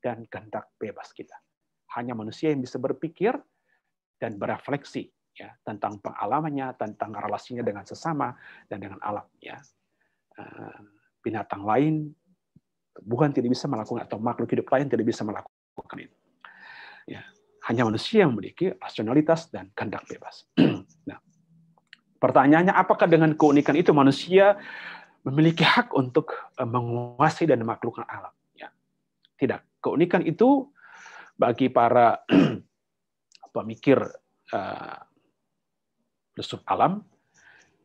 dan kehendak bebas kita. Hanya manusia yang bisa berpikir dan berefleksi ya tentang pengalamannya, tentang relasinya dengan sesama dan dengan alam. Ya. Binatang lain, tumbuhan tidak bisa melakukan, atau makhluk hidup lain tidak bisa melakukan itu. Ya. Hanya manusia yang memiliki rasionalitas dan kehendak bebas. Nah, pertanyaannya, apakah dengan keunikan itu manusia memiliki hak untuk menguasai dan menaklukkan alam? Ya. Tidak. Keunikan itu bagi para pemikir filsuf alam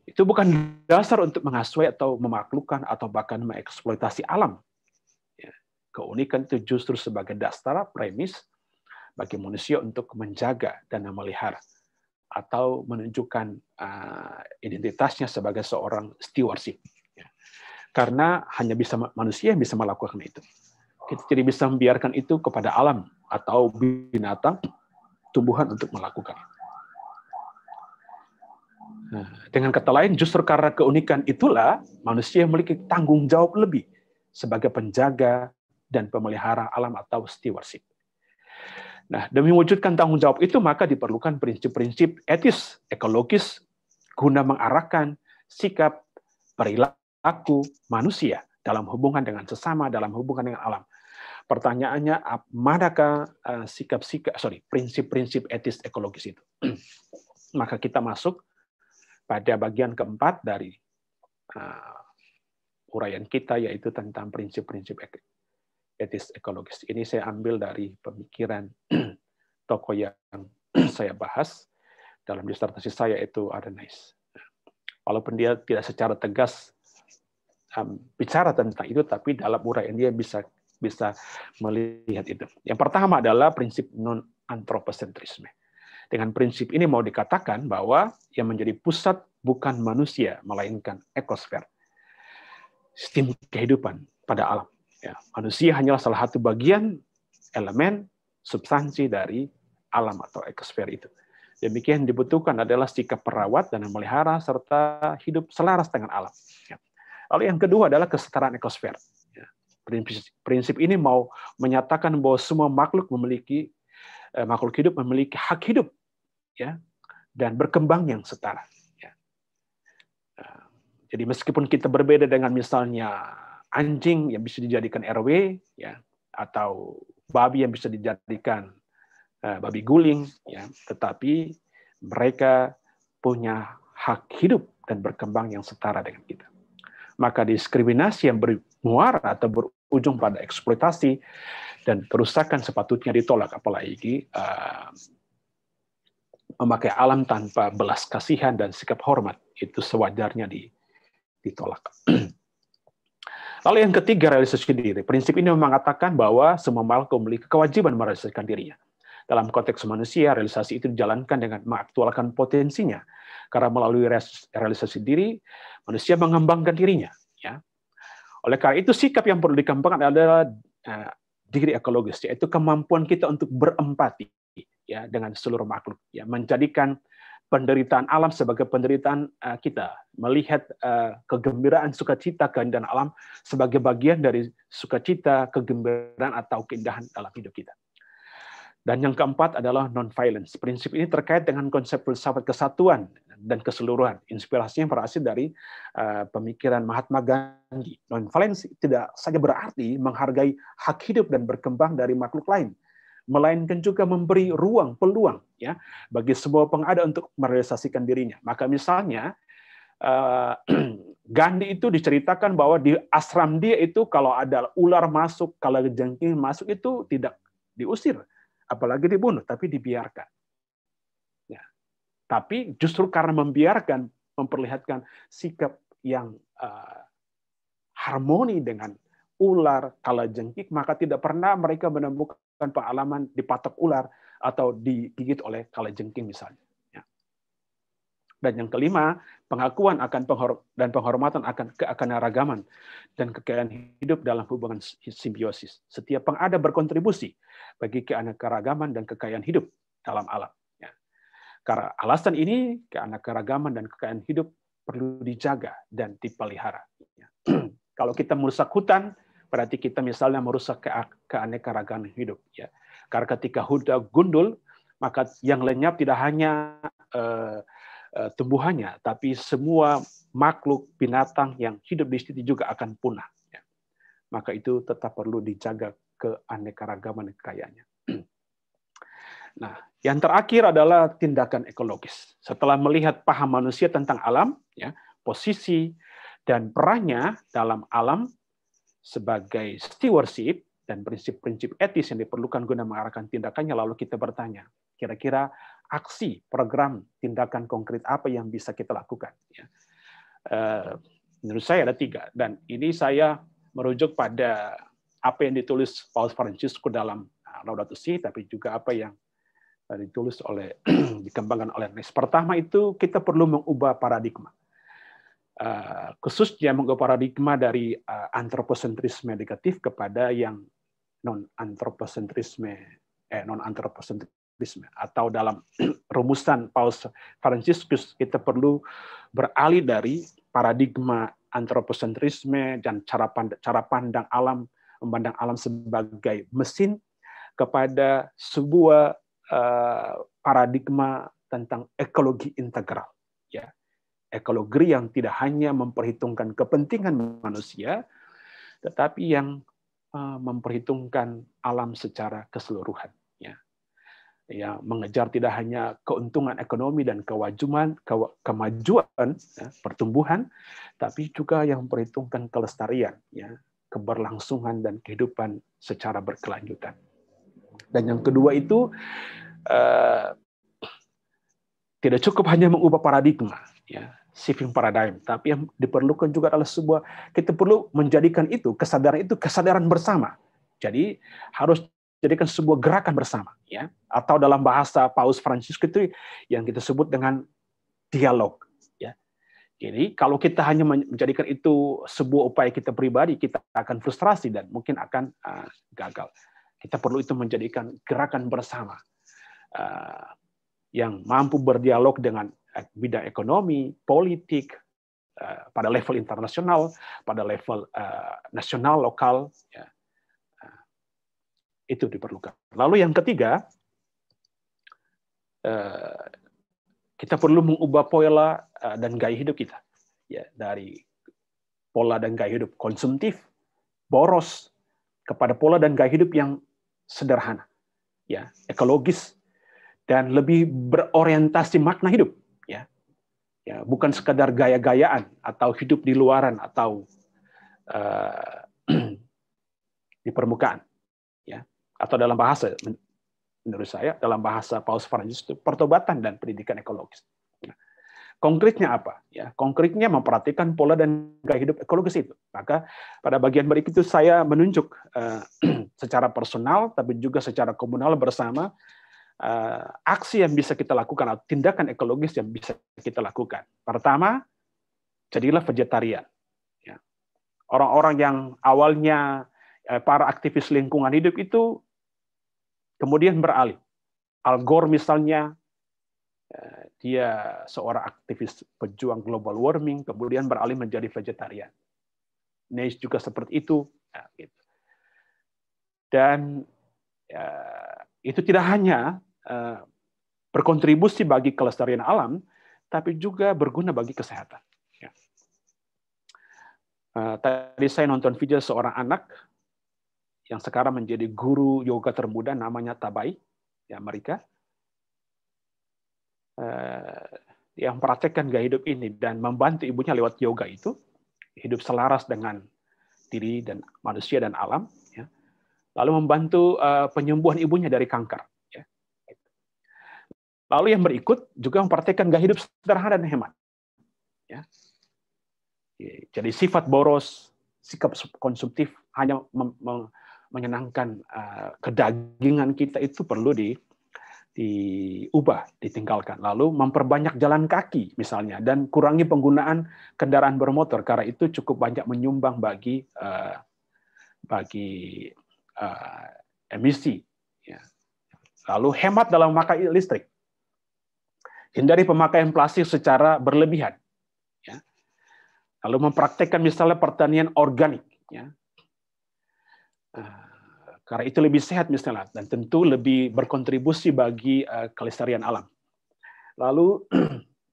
itu bukan dasar untuk mengasuhi atau memaklukkan atau bahkan mengeksploitasi alam. Ya. Keunikan itu justru sebagai dasar premis bagi manusia untuk menjaga dan memelihara atau menunjukkan identitasnya sebagai seorang stewardship. Karena hanya manusia yang bisa melakukan itu. Kita tidak bisa membiarkan itu kepada alam atau binatang, tumbuhan untuk melakukan itu. Nah, dengan kata lain, justru karena keunikan itulah manusia memiliki tanggung jawab lebih sebagai penjaga dan pemelihara alam atau stewardship. Nah, demi mewujudkan tanggung jawab itu, maka diperlukan prinsip-prinsip etis, ekologis, guna mengarahkan sikap, perilaku, perilaku manusia dalam hubungan dengan sesama, dalam hubungan dengan alam. Pertanyaannya, manakah prinsip-prinsip etis ekologis itu? Maka kita masuk pada bagian keempat dari uraian kita, yaitu tentang prinsip-prinsip etis ekologis. Ini saya ambil dari pemikiran tokoh yang saya bahas dalam disertasi saya, yaitu Adenais. Walaupun dia tidak secara tegas bicara tentang itu, tapi dalam uraian dia bisa melihat itu. Yang pertama adalah prinsip non-antropocentrisme. Dengan prinsip ini mau dikatakan bahwa yang menjadi pusat bukan manusia, melainkan ekosfer, sistem kehidupan pada alam. Ya, manusia hanyalah salah satu bagian, elemen, substansi dari alam atau ekosfer itu. Demikian dibutuhkan adalah sikap perawat dan memelihara serta hidup selaras dengan alam. Ya. Lalu yang kedua adalah kesetaraan ekosfer. Prinsip ini mau menyatakan bahwa semua makhluk hidup memiliki hak hidup, ya, dan berkembang yang setara. Ya. Jadi meskipun kita berbeda dengan misalnya anjing yang bisa dijadikan RW, ya, atau babi yang bisa dijadikan babi guling, ya, tetapi mereka punya hak hidup dan berkembang yang setara dengan kita. Maka diskriminasi yang bermuara atau berujung pada eksploitasi dan kerusakan sepatutnya ditolak, apalagi memakai alam tanpa belas kasihan dan sikap hormat, itu sewajarnya ditolak. Lalu yang ketiga, realisasi diri. Prinsip ini mengatakan bahwa semua makhluk memiliki kewajiban merealisasikan dirinya. Dalam konteks manusia, realisasi itu dijalankan dengan mengaktualkan potensinya. Karena melalui realisasi diri, manusia mengembangkan dirinya. Ya. Oleh karena itu, sikap yang perlu dikembangkan adalah diri ekologis, yaitu kemampuan kita untuk berempati, ya, dengan seluruh makhluk, ya, menjadikan penderitaan alam sebagai penderitaan kita, melihat kegembiraan, sukacita, keindahan alam sebagai bagian dari sukacita, kegembiraan atau keindahan dalam hidup kita. Dan yang keempat adalah non-violence. Prinsip ini terkait dengan konsep filsafat kesatuan dan keseluruhan. Inspirasinya berasal dari pemikiran Mahatma Gandhi. Non-violence tidak saja berarti menghargai hak hidup dan berkembang dari makhluk lain, melainkan juga memberi ruang, peluang, ya, bagi semua pengada untuk merealisasikan dirinya. Maka misalnya Gandhi itu diceritakan bahwa di ashram dia itu kalau ada ular masuk, kalau jengking masuk itu tidak diusir, apalagi dibunuh, tapi dibiarkan. Ya. Tapi justru karena membiarkan, memperlihatkan sikap yang harmoni dengan ular, kalajengking, maka tidak pernah mereka menemukan pengalaman dipatok ular atau digigit oleh kalajengking misalnya. Ya. Dan yang kelima, pengakuan akan dan penghormatan akan keanekaragaman dan kekayaan hidup dalam hubungan simbiosis. Setiap pengada berkontribusi bagi keanekaragaman dan kekayaan hidup dalam alam. Ya. Karena alasan ini, keanekaragaman dan kekayaan hidup perlu dijaga dan dipelihara. Ya. Kalau kita merusak hutan, berarti kita misalnya merusak keanekaragaman hidup. Ya. Karena ketika hutan gundul, maka yang lenyap tidak hanya tumbuhannya, tapi semua makhluk binatang yang hidup di situ juga akan punah. Ya. Maka itu tetap perlu dijaga keanekaragaman kekayaannya. Nah, yang terakhir adalah tindakan ekologis. Setelah melihat paham manusia tentang alam, ya, posisi dan perannya dalam alam sebagai stewardship dan prinsip-prinsip etis yang diperlukan guna mengarahkan tindakannya, lalu kita bertanya, kira-kira aksi, program, tindakan konkret apa yang bisa kita lakukan? Ya. Menurut saya ada 3, dan ini saya merujuk pada apa yang ditulis Paus Fransiskus dalam Laudato Si, tapi juga apa yang ditulis dikembangkan oleh Nes. Pertama itu kita perlu mengubah paradigma. Khususnya mengubah paradigma dari antropocentrisme negatif kepada yang non-antropocentrisme atau dalam rumusan Paus Fransiskus kita perlu beralih dari paradigma antropocentrisme dan cara pandang alam, memandang alam sebagai mesin, kepada sebuah paradigma tentang ekologi integral, ya, ekologi yang tidak hanya memperhitungkan kepentingan manusia, tetapi yang memperhitungkan alam secara keseluruhan. Ya, mengejar tidak hanya keuntungan ekonomi dan kemajuan, pertumbuhan, tapi juga yang memperhitungkan kelestarian, keberlangsungan dan kehidupan secara berkelanjutan. Dan yang kedua itu tidak cukup hanya mengubah paradigma, shifting paradigm, tapi yang diperlukan juga adalah kita perlu menjadikan kesadaran bersama. Jadi harus jadikan sebuah gerakan bersama, atau dalam bahasa Paus Fransiskus itu yang kita sebut dengan dialog. Jadi kalau kita hanya menjadikan itu sebuah upaya kita pribadi, kita akan frustrasi dan mungkin akan gagal. Kita perlu itu menjadikan gerakan bersama yang mampu berdialog dengan bidang ekonomi, politik, pada level internasional, pada level nasional, lokal. Itu diperlukan. Lalu yang ketiga, kita perlu mengubah pola dan gaya hidup kita, dari pola dan gaya hidup konsumtif, boros, kepada pola dan gaya hidup yang sederhana, ekologis, dan lebih berorientasi makna hidup, bukan sekadar gaya-gayaan atau hidup di luaran atau di permukaan. Atau dalam bahasa, menurut saya, dalam bahasa Paus Fransiskus itu pertobatan dan pendidikan ekologis. Konkretnya apa? Konkretnya memperhatikan pola dan gaya hidup ekologis itu. Maka pada bagian berikut itu saya menunjuk secara personal, tapi juga secara komunal bersama aksi yang bisa kita lakukan atau tindakan ekologis yang bisa kita lakukan. Pertama, jadilah vegetarian. Orang-orang yang awalnya para aktivis lingkungan hidup itu kemudian beralih. Al Gore misalnya, dia seorang aktivis pejuang global warming, kemudian beralih menjadi vegetarian. Nash juga seperti itu. Dan itu tidak hanya berkontribusi bagi kelestarian alam, tapi juga berguna bagi kesehatan. Tadi saya nonton video seorang anak yang sekarang menjadi guru yoga termuda, namanya Tabai, Amerika, yang praktekkan gaya hidup ini dan membantu ibunya lewat yoga itu, hidup selaras dengan diri dan manusia dan alam, lalu membantu penyembuhan ibunya dari kanker. Lalu yang berikut juga mempraktekkan gaya hidup sederhana dan hemat. Jadi sifat boros, sikap konsumtif, hanya menyenangkan kedagingan kita itu perlu diubah, ditinggalkan. Lalu memperbanyak jalan kaki misalnya, dan kurangi penggunaan kendaraan bermotor karena itu cukup banyak menyumbang bagi emisi. Lalu hemat dalam memakai listrik, hindari pemakaian plastik secara berlebihan. Lalu mempraktekkan misalnya pertanian organik. Karena itu lebih sehat misalnya, dan tentu lebih berkontribusi bagi kelestarian alam. Lalu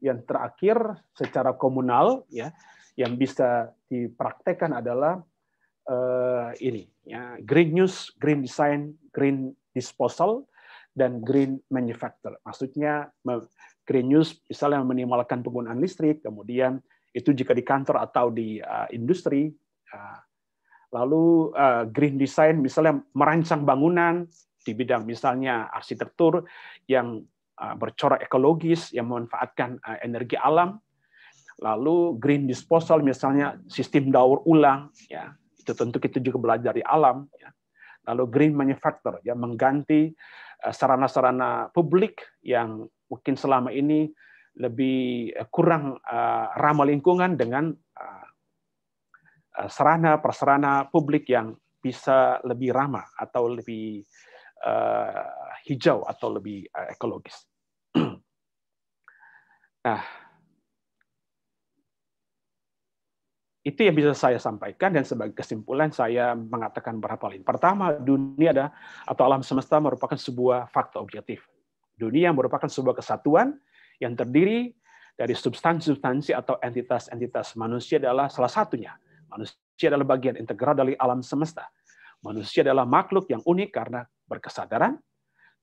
yang terakhir secara komunal, yang bisa dipraktekkan adalah green use, green design, green disposal, dan green manufacture. Maksudnya green use misalnya meminimalkan penggunaan listrik, kemudian itu jika di kantor atau di industri. Lalu green design misalnya merancang bangunan di bidang misalnya arsitektur yang bercorak ekologis, yang memanfaatkan energi alam. Lalu green disposal misalnya sistem daur ulang, itu tentu kita juga belajar dari alam. Lalu green manufacture, mengganti sarana-sarana publik yang mungkin selama ini lebih kurang ramah lingkungan dengan sarana-prasarana publik yang bisa lebih ramah atau lebih hijau atau lebih ekologis. Nah, itu yang bisa saya sampaikan, dan sebagai kesimpulan saya mengatakan beberapa hal ini. Pertama, dunia atau alam semesta merupakan sebuah fakta objektif. Dunia merupakan sebuah kesatuan yang terdiri dari substansi-substansi atau entitas-entitas manusia adalah salah satunya. Manusia adalah bagian integral dari alam semesta. Manusia adalah makhluk yang unik karena berkesadaran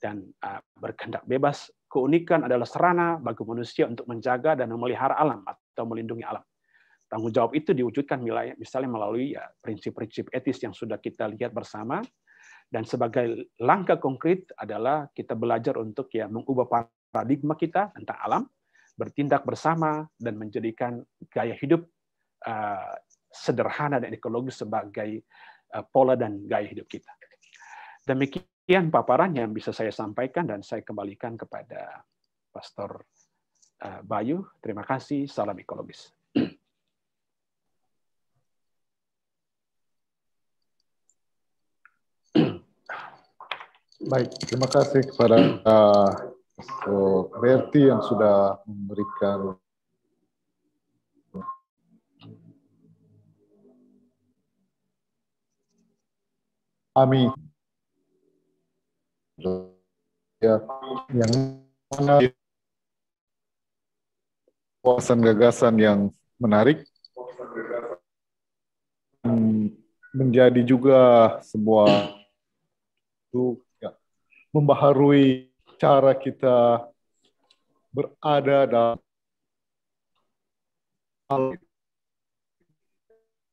dan berkehendak bebas. Keunikan adalah sarana bagi manusia untuk menjaga dan memelihara alam atau melindungi alam. Tanggung jawab itu diwujudkan misalnya melalui prinsip-prinsip etis yang sudah kita lihat bersama. Dan sebagai langkah konkret adalah kita belajar untuk mengubah paradigma kita tentang alam, bertindak bersama, dan menjadikan gaya hidup sederhana dan ekologis sebagai pola dan gaya hidup kita. Demikian paparan yang bisa saya sampaikan dan saya kembalikan kepada Pastor Bayu. Terima kasih. Salam ekologis. Baik, terima kasih kepada Berti yang sudah memberikan kami yang mana gagasan yang menarik menjadi juga sebuah membaharui cara kita berada dalam alam,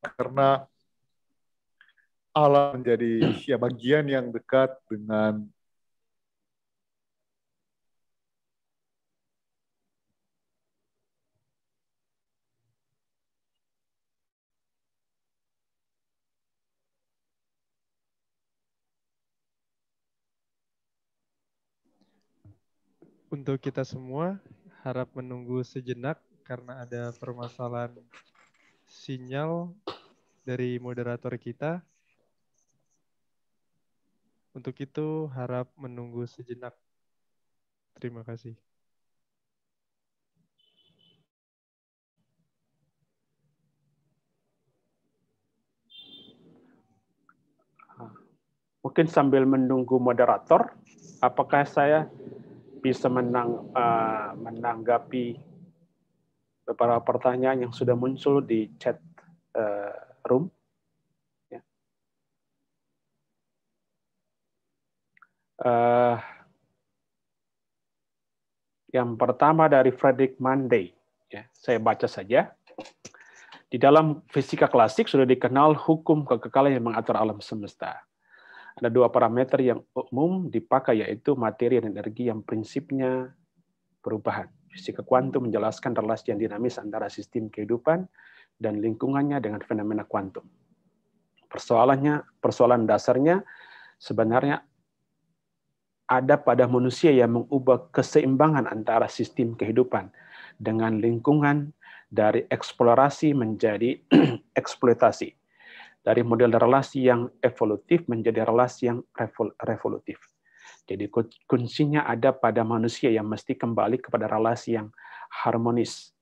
karena alam menjadi bagian yang dekat dengan Untuk kita semua, harap menunggu sejenak karena ada permasalahan sinyal dari moderator kita. Untuk itu, harap menunggu sejenak. Terima kasih. Mungkin sambil menunggu moderator, apakah saya bisa menanggapi beberapa pertanyaan yang sudah muncul di chat room? Ya. Yang pertama dari Frederick Monday, ya, saya baca saja. Di dalam fisika klasik sudah dikenal hukum kekekalan yang mengatur alam semesta. Ada dua parameter yang umum dipakai, yaitu materi dan energi yang prinsipnya perubahan. Fisika kuantum menjelaskan relasi yang dinamis antara sistem kehidupan dan lingkungannya dengan fenomena kuantum. Persoalan dasarnya sebenarnya ada pada manusia yang mengubah keseimbangan antara sistem kehidupan dengan lingkungan dari eksplorasi menjadi eksploitasi. Dari model relasi yang evolutif menjadi relasi yang revolutif. Jadi kuncinya ada pada manusia yang mesti kembali kepada relasi yang harmonis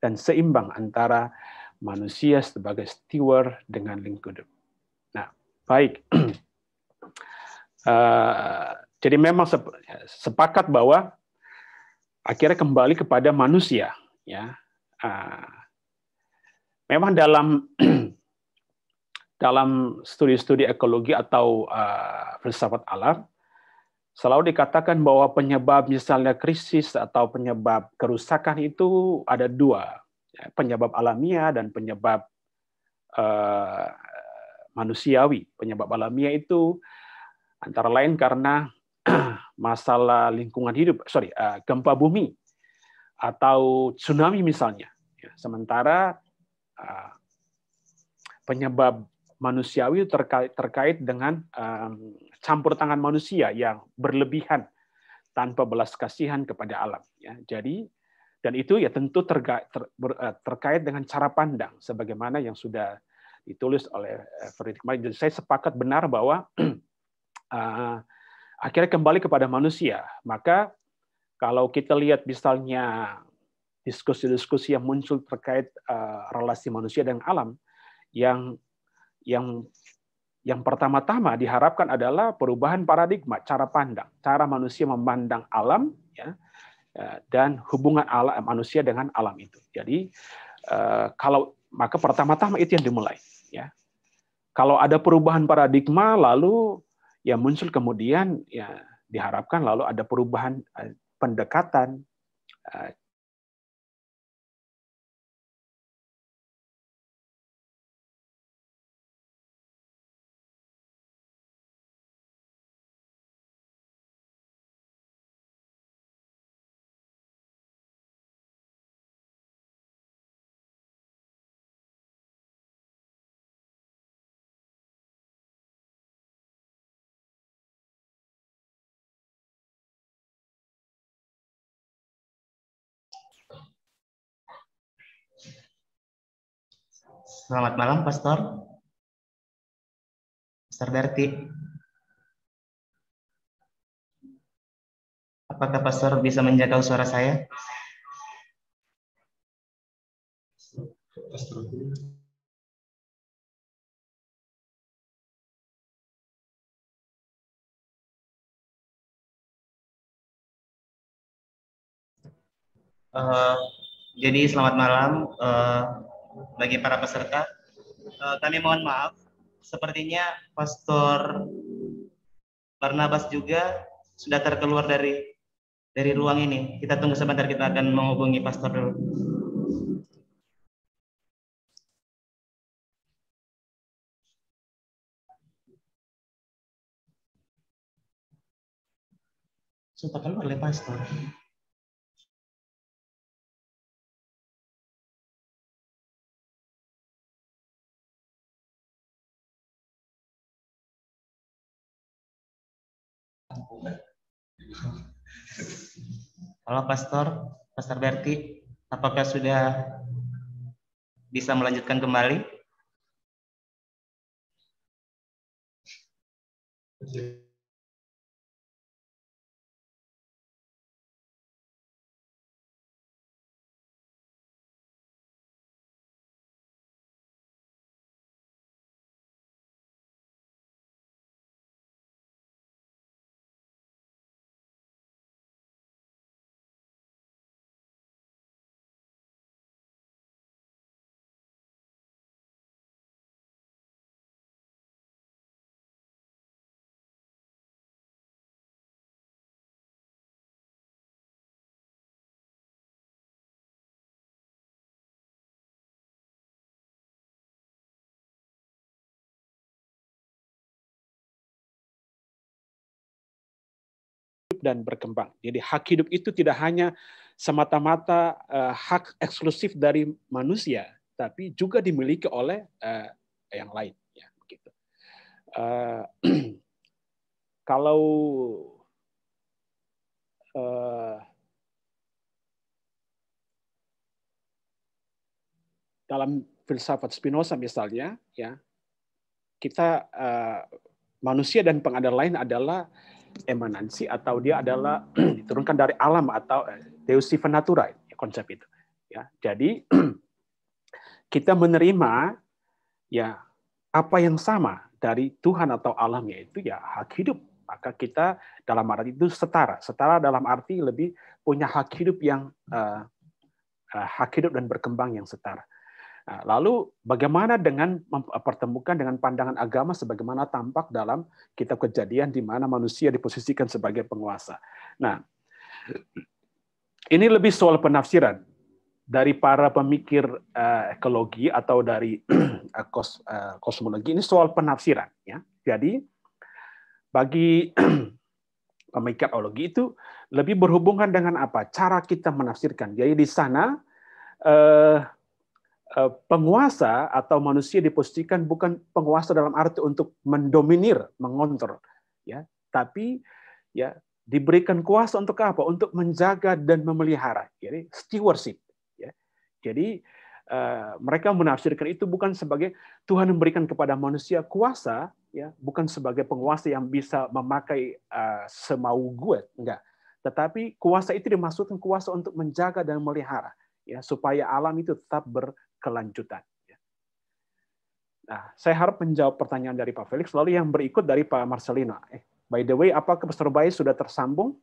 dan seimbang antara manusia sebagai steward dengan lingkungan. Nah, baik. Jadi memang sepakat bahwa akhirnya kembali kepada manusia, ya. Memang dalam studi-studi ekologi atau filsafat alam selalu dikatakan bahwa penyebab misalnya krisis atau penyebab kerusakan itu ada dua, ya, penyebab alamiah dan penyebab manusiawi. Penyebab alamiah itu antara lain karena masalah lingkungan hidup, gempa bumi atau tsunami misalnya. Ya, sementara penyebab manusiawi terkait dengan campur tangan manusia yang berlebihan tanpa belas kasihan kepada alam. Ya, jadi dan itu ya tentu terkait dengan cara pandang, sebagaimana yang sudah ditulis oleh Frederick Monday. Jadi saya sepakat benar bahwa akhirnya kembali kepada manusia. Maka kalau kita lihat misalnya diskusi-diskusi yang muncul terkait relasi manusia dengan alam, yang pertama-tama diharapkan adalah perubahan paradigma, cara pandang, cara manusia memandang alam, ya, dan hubungan manusia dengan alam itu. Jadi maka pertama-tama itu yang dimulai. Ya. Kalau ada perubahan paradigma, lalu ya muncul kemudian ya diharapkan lalu ada perubahan pendekatan. Selamat malam, Pastor. Pastor Berti. Apakah Pastor bisa menjangkau suara saya? Jadi selamat malam bagi para peserta. Kami mohon maaf, sepertinya Pastor Barnabas juga sudah terkeluar dari ruang ini. Kita tunggu sebentar, kita akan menghubungi Pastor dulu. Sudah keluar oleh Pastor. Halo Pastor Berti, apakah sudah bisa melanjutkan kembali? Dan berkembang. Jadi hak hidup itu tidak hanya semata-mata hak eksklusif dari manusia, tapi juga dimiliki oleh yang lain. Ya, begitu. Kalau dalam filsafat Spinoza misalnya, ya kita manusia dan pengada lain adalah emanansi atau dia adalah diturunkan dari alam atau deus sive naturae, konsep itu. Ya, jadi kita menerima ya apa yang sama dari Tuhan atau alam, yaitu ya hak hidup. Maka kita dalam arti itu setara dalam arti lebih punya hak hidup yang hak hidup dan berkembang yang setara. Nah, lalu bagaimana dengan mempertemukan dengan pandangan agama sebagaimana tampak dalam kitab Kejadian di mana manusia diposisikan sebagai penguasa. Nah, ini lebih soal penafsiran dari para pemikir ekologi atau dari kosmologi. Ini soal penafsiran, ya. Jadi bagi pemikir ekologi itu lebih berhubungan dengan apa? Cara kita menafsirkan. Jadi di sana penguasa atau manusia diposisikan bukan penguasa dalam arti untuk mendominir, mengontrol, ya, tapi ya diberikan kuasa untuk apa? Untuk menjaga dan memelihara. Jadi stewardship, ya. Jadi mereka menafsirkan itu bukan sebagai Tuhan memberikan kepada manusia kuasa, ya, bukan sebagai penguasa yang bisa memakai semau gue, enggak. Tetapi kuasa itu dimaksudkan kuasa untuk menjaga dan memelihara, ya, supaya alam itu tetap berkelanjutan. Nah, saya harap menjawab pertanyaan dari Pak Felix. Lalu yang berikut dari Pak Marcelino. By the way, apakah Pastor Bayi sudah tersambung?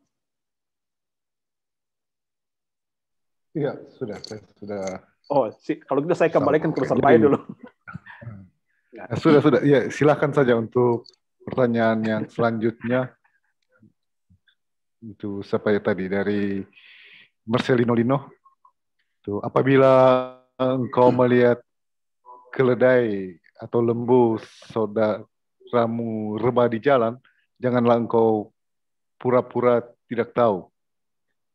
Iya, sudah. Oh, kalau gitu saya kembalikan ke Pastor Jadi, Bayu dulu. Sudah. Ya, silakan saja untuk pertanyaan yang selanjutnya. Itu seperti tadi dari Marcelino Lino. Itu apabila engkau melihat keledai atau lembu saudaramu rebah di jalan, janganlah engkau pura-pura tidak tahu.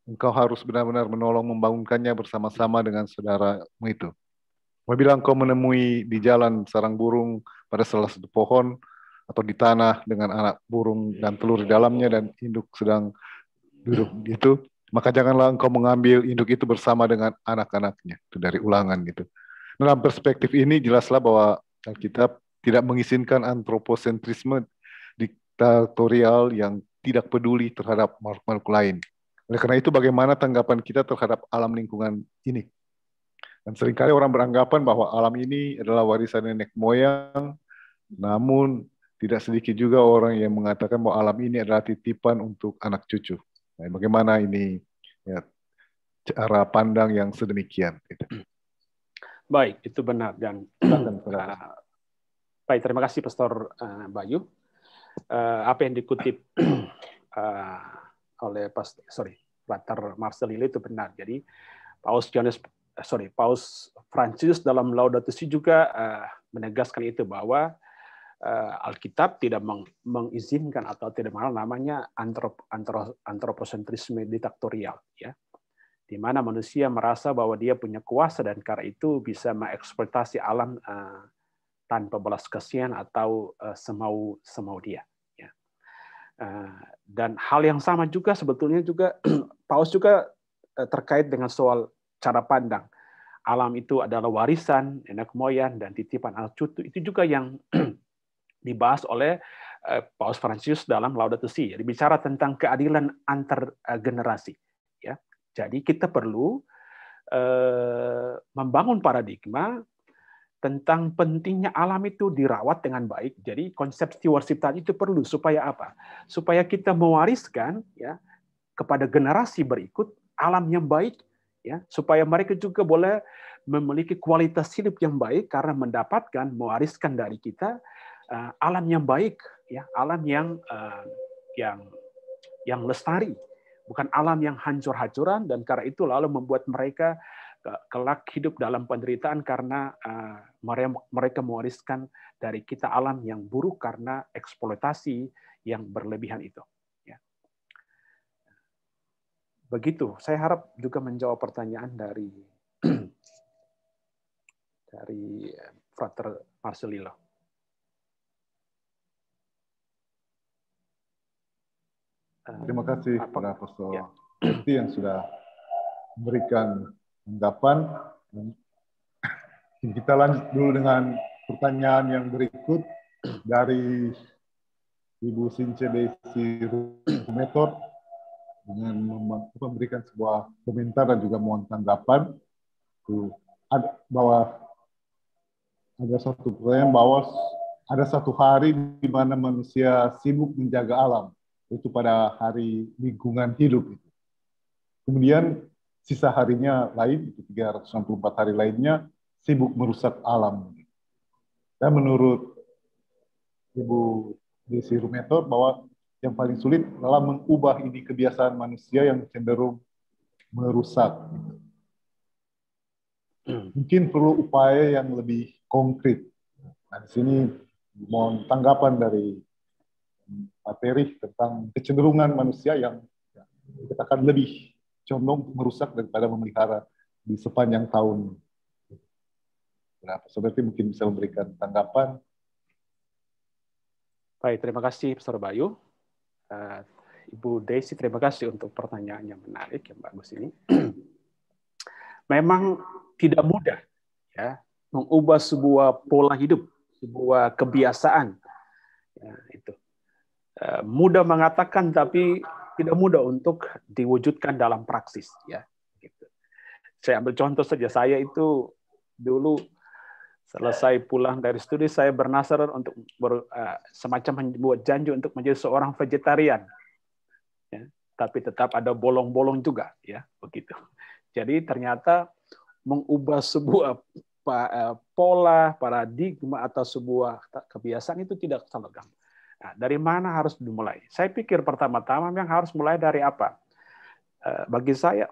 Engkau harus benar-benar menolong membangunkannya bersama-sama dengan saudaramu itu. Apabila engkau menemui di jalan sarang burung pada salah satu pohon atau di tanah dengan anak burung dan telur di dalamnya dan induk sedang duduk gitu, maka janganlah engkau mengambil induk itu bersama dengan anak-anaknya. Itu dari Ulangan gitu. Dalam perspektif ini jelaslah bahwa Alkitab tidak mengizinkan antroposentrisme diktatorial yang tidak peduli terhadap makhluk-makhluk lain. Oleh karena itu bagaimana tanggapan kita terhadap alam lingkungan ini? Dan seringkali orang beranggapan bahwa alam ini adalah warisan nenek moyang, namun tidak sedikit juga orang yang mengatakan bahwa alam ini adalah titipan untuk anak cucu. Nah, bagaimana ini ya, cara pandang yang sedemikian? Gitu. Baik, itu benar. Dan baik, terima kasih Pastor Bayu. Apa yang dikutip oleh Pater Marcelino itu benar. Jadi Paus Francius dalam Laudato Si juga menegaskan itu bahwa Alkitab tidak mengizinkan atau tidak mengenal namanya antroposentrisme diktatorial, ya, di mana manusia merasa bahwa dia punya kuasa dan karena itu bisa mengeksploitasi alam tanpa belas kasihan atau semau dia. Ya. Dan hal yang sama juga sebetulnya juga Paus juga terkait dengan soal cara pandang. Alam itu adalah warisan nenek moyang dan titipan anak cucu. Itu juga yang dibahas oleh Paus Francius dalam Laudato Si. Jadi bicara tentang keadilan antar generasi. Ya. Jadi kita perlu membangun paradigma tentang pentingnya alam itu dirawat dengan baik. Jadi konsep stewardship tadi itu perlu supaya apa? Supaya kita mewariskan ya kepada generasi berikut alam yang baik, ya, supaya mereka juga boleh memiliki kualitas hidup yang baik karena mendapatkan mewariskan dari kita alam yang baik, ya, alam yang lestari, bukan alam yang hancur-hancuran, dan karena itu lalu membuat mereka kelak hidup dalam penderitaan karena mereka mewariskan dari kita alam yang buruk karena eksploitasi yang berlebihan itu. Begitu, saya harap juga menjawab pertanyaan dari Frater Marcelino. Terima kasih kepada Pastor yang sudah memberikan tanggapan. Kita lanjut dulu dengan pertanyaan yang berikut dari Ibu Since Desi Rumetor dengan memberikan sebuah komentar dan juga mohon tanggapan. Bahwa ada satu pertanyaan bahwa ada satu hari di mana manusia sibuk menjaga alam, itu pada hari lingkungan hidup itu. Kemudian sisa harinya lain, itu 364 hari lainnya, sibuk merusak alam. Dan menurut Ibu Desi Rumetor bahwa yang paling sulit adalah mengubah ini kebiasaan manusia yang cenderung merusak. Mungkin perlu upaya yang lebih konkret. Nah, di sini mohon tanggapan dari materi tentang kecenderungan manusia yang dikatakan lebih condong merusak daripada memelihara di sepanjang tahun. Nah, seperti mungkin bisa memberikan tanggapan. Baik, terima kasih Pastor Bayu. Ibu Desi, terima kasih untuk pertanyaan yang menarik, yang bagus ini. Memang tidak mudah ya mengubah sebuah pola hidup, sebuah kebiasaan. Ya, itu. Mudah mengatakan tapi tidak mudah untuk diwujudkan dalam praksis. Ya, gitu. Saya ambil contoh saja, saya itu dulu selesai pulang dari studi saya bernasar untuk semacam membuat janji untuk menjadi seorang vegetarian. Ya, tapi tetap ada bolong-bolong juga, ya begitu. Jadi ternyata mengubah sebuah pola, paradigma atau sebuah kebiasaan itu tidak sangat gampang. Nah, dari mana harus dimulai? Saya pikir pertama-tama memang harus mulai dari apa? Bagi saya,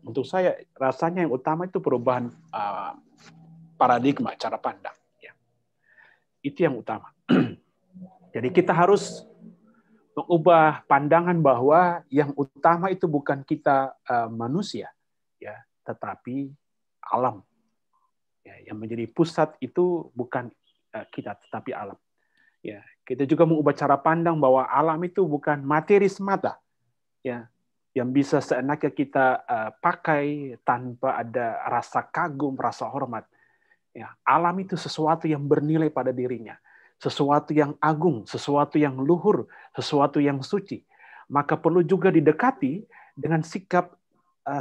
untuk saya rasanya yang utama itu perubahan paradigma, cara pandang. Ya. Itu yang utama. Jadi kita harus mengubah pandangan bahwa yang utama itu bukan kita manusia, ya, tetapi alam. Ya, yang menjadi pusat itu bukan kita, tetapi alam. Ya, kita juga mengubah cara pandang bahwa alam itu bukan materi semata, ya, yang bisa seenaknya kita pakai tanpa ada rasa kagum, rasa hormat. Ya, alam itu sesuatu yang bernilai pada dirinya, sesuatu yang agung, sesuatu yang luhur, sesuatu yang suci. Maka perlu juga didekati dengan sikap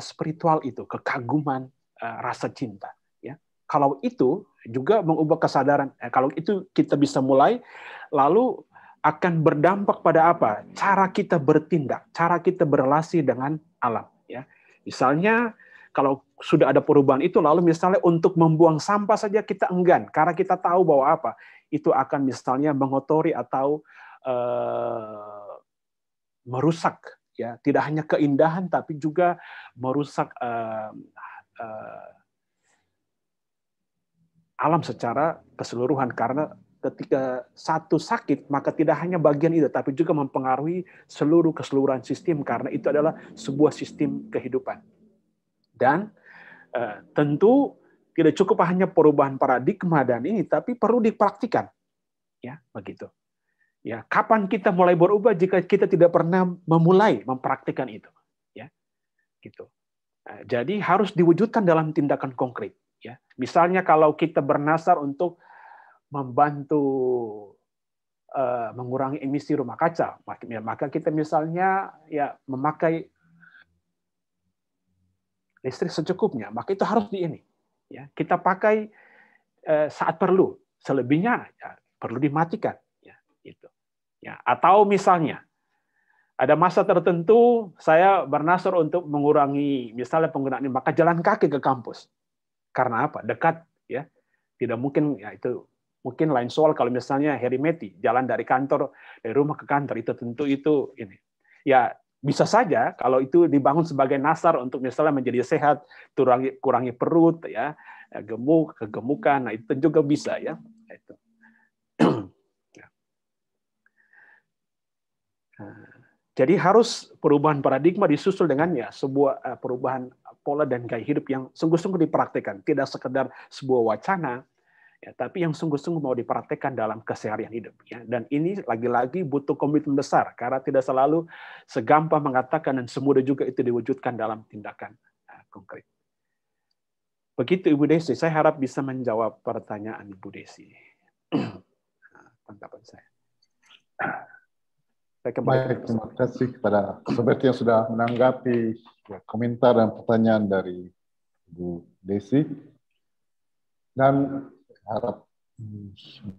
spiritual itu, kekaguman, rasa cinta. Ya, kalau itu juga mengubah kesadaran, kalau itu kita bisa mulai, lalu akan berdampak pada apa? Cara kita bertindak, cara kita berrelasi dengan alam. Ya, misalnya kalau sudah ada perubahan itu, lalu misalnya untuk membuang sampah saja kita enggan, karena kita tahu bahwa apa? Itu akan misalnya mengotori atau merusak, ya, tidak hanya keindahan, tapi juga merusak alam secara keseluruhan, karena ketika satu sakit, maka tidak hanya bagian itu, tapi juga mempengaruhi keseluruhan sistem, karena itu adalah sebuah sistem kehidupan. Dan tentu tidak cukup hanya perubahan paradigma dan ini, tapi perlu dipraktikkan, ya, begitu. Ya, kapan kita mulai berubah jika kita tidak pernah memulai mempraktikkan itu, ya, gitu. Jadi harus diwujudkan dalam tindakan konkret. Ya, misalnya kalau kita bernasar untuk membantu mengurangi emisi rumah kaca, maka kita misalnya ya memakai listrik secukupnya, maka itu harus ya, kita pakai saat perlu, selebihnya ya, perlu dimatikan, ya, gitu. Ya, atau misalnya ada masa tertentu saya bernasar untuk mengurangi misalnya penggunaan, maka jalan kaki ke kampus. Karena apa? Dekat, ya. Tidak mungkin, ya itu mungkin lain soal kalau misalnya Herimeti jalan dari rumah ke kantor, itu tentu itu ini. Ya, bisa saja kalau itu dibangun sebagai nasar untuk misalnya menjadi sehat, kurangi perut, ya, kegemukan, nah itu juga bisa, ya. Itu. Jadi harus perubahan paradigma disusul dengan ya sebuah perubahan pola dan gaya hidup yang sungguh-sungguh dipraktikkan, tidak sekedar sebuah wacana, ya, tapi yang sungguh-sungguh mau dipraktikkan dalam keseharian hidup. Ya. Dan ini lagi-lagi butuh komitmen besar, karena tidak selalu segampang mengatakan dan semudah juga itu diwujudkan dalam tindakan konkret. Begitu Ibu Desi, saya harap bisa menjawab pertanyaan Ibu Desi. Tanggapan saya. Baik, terima kasih kepada sobat yang sudah menanggapi komentar dan pertanyaan dari Ibu Desi. Dan harap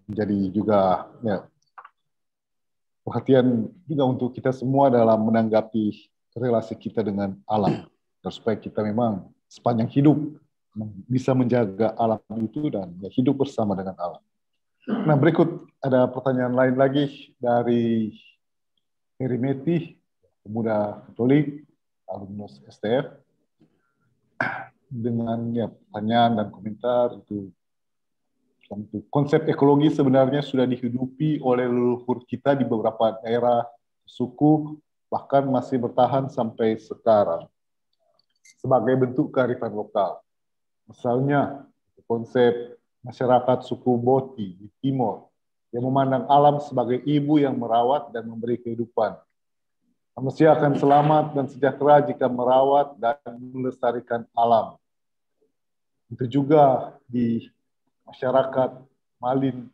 menjadi juga ya, perhatian juga untuk kita semua dalam menanggapi relasi kita dengan alam. Supaya kita memang sepanjang hidup bisa menjaga alam itu dan ya, hidup bersama dengan alam. Nah, berikut ada pertanyaan lain lagi dari Herimeti, pemuda Katolik, alumnus STF, dengan ya, pertanyaan dan komentar itu konsep ekologi sebenarnya sudah dihidupi oleh leluhur kita di beberapa daerah suku, bahkan masih bertahan sampai sekarang sebagai bentuk kearifan lokal. Misalnya konsep masyarakat suku Boti di Timor yang memandang alam sebagai ibu yang merawat dan memberi kehidupan. Manusia akan selamat dan sejahtera jika merawat dan melestarikan alam. Itu juga di masyarakat Malin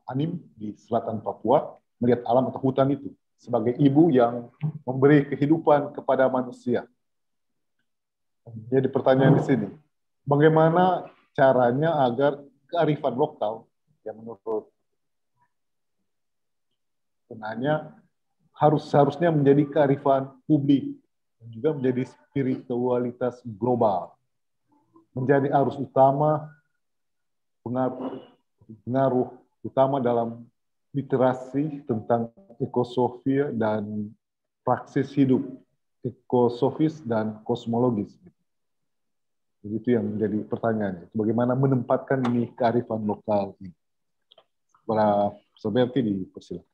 Anim di selatan Papua, melihat alam atau hutan itu sebagai ibu yang memberi kehidupan kepada manusia. Jadi pertanyaan di sini, bagaimana caranya agar kearifan lokal yang menurut sebenarnya harusnya menjadi kearifan publik dan juga menjadi spiritualitas global, menjadi arus utama pengaruh utama dalam literasi tentang ekosofia dan praksis hidup ekosofis dan kosmologis. Jadi itu yang menjadi pertanyaannya. Bagaimana menempatkan ini kearifan lokal ini? Para Soberti dipersilakan.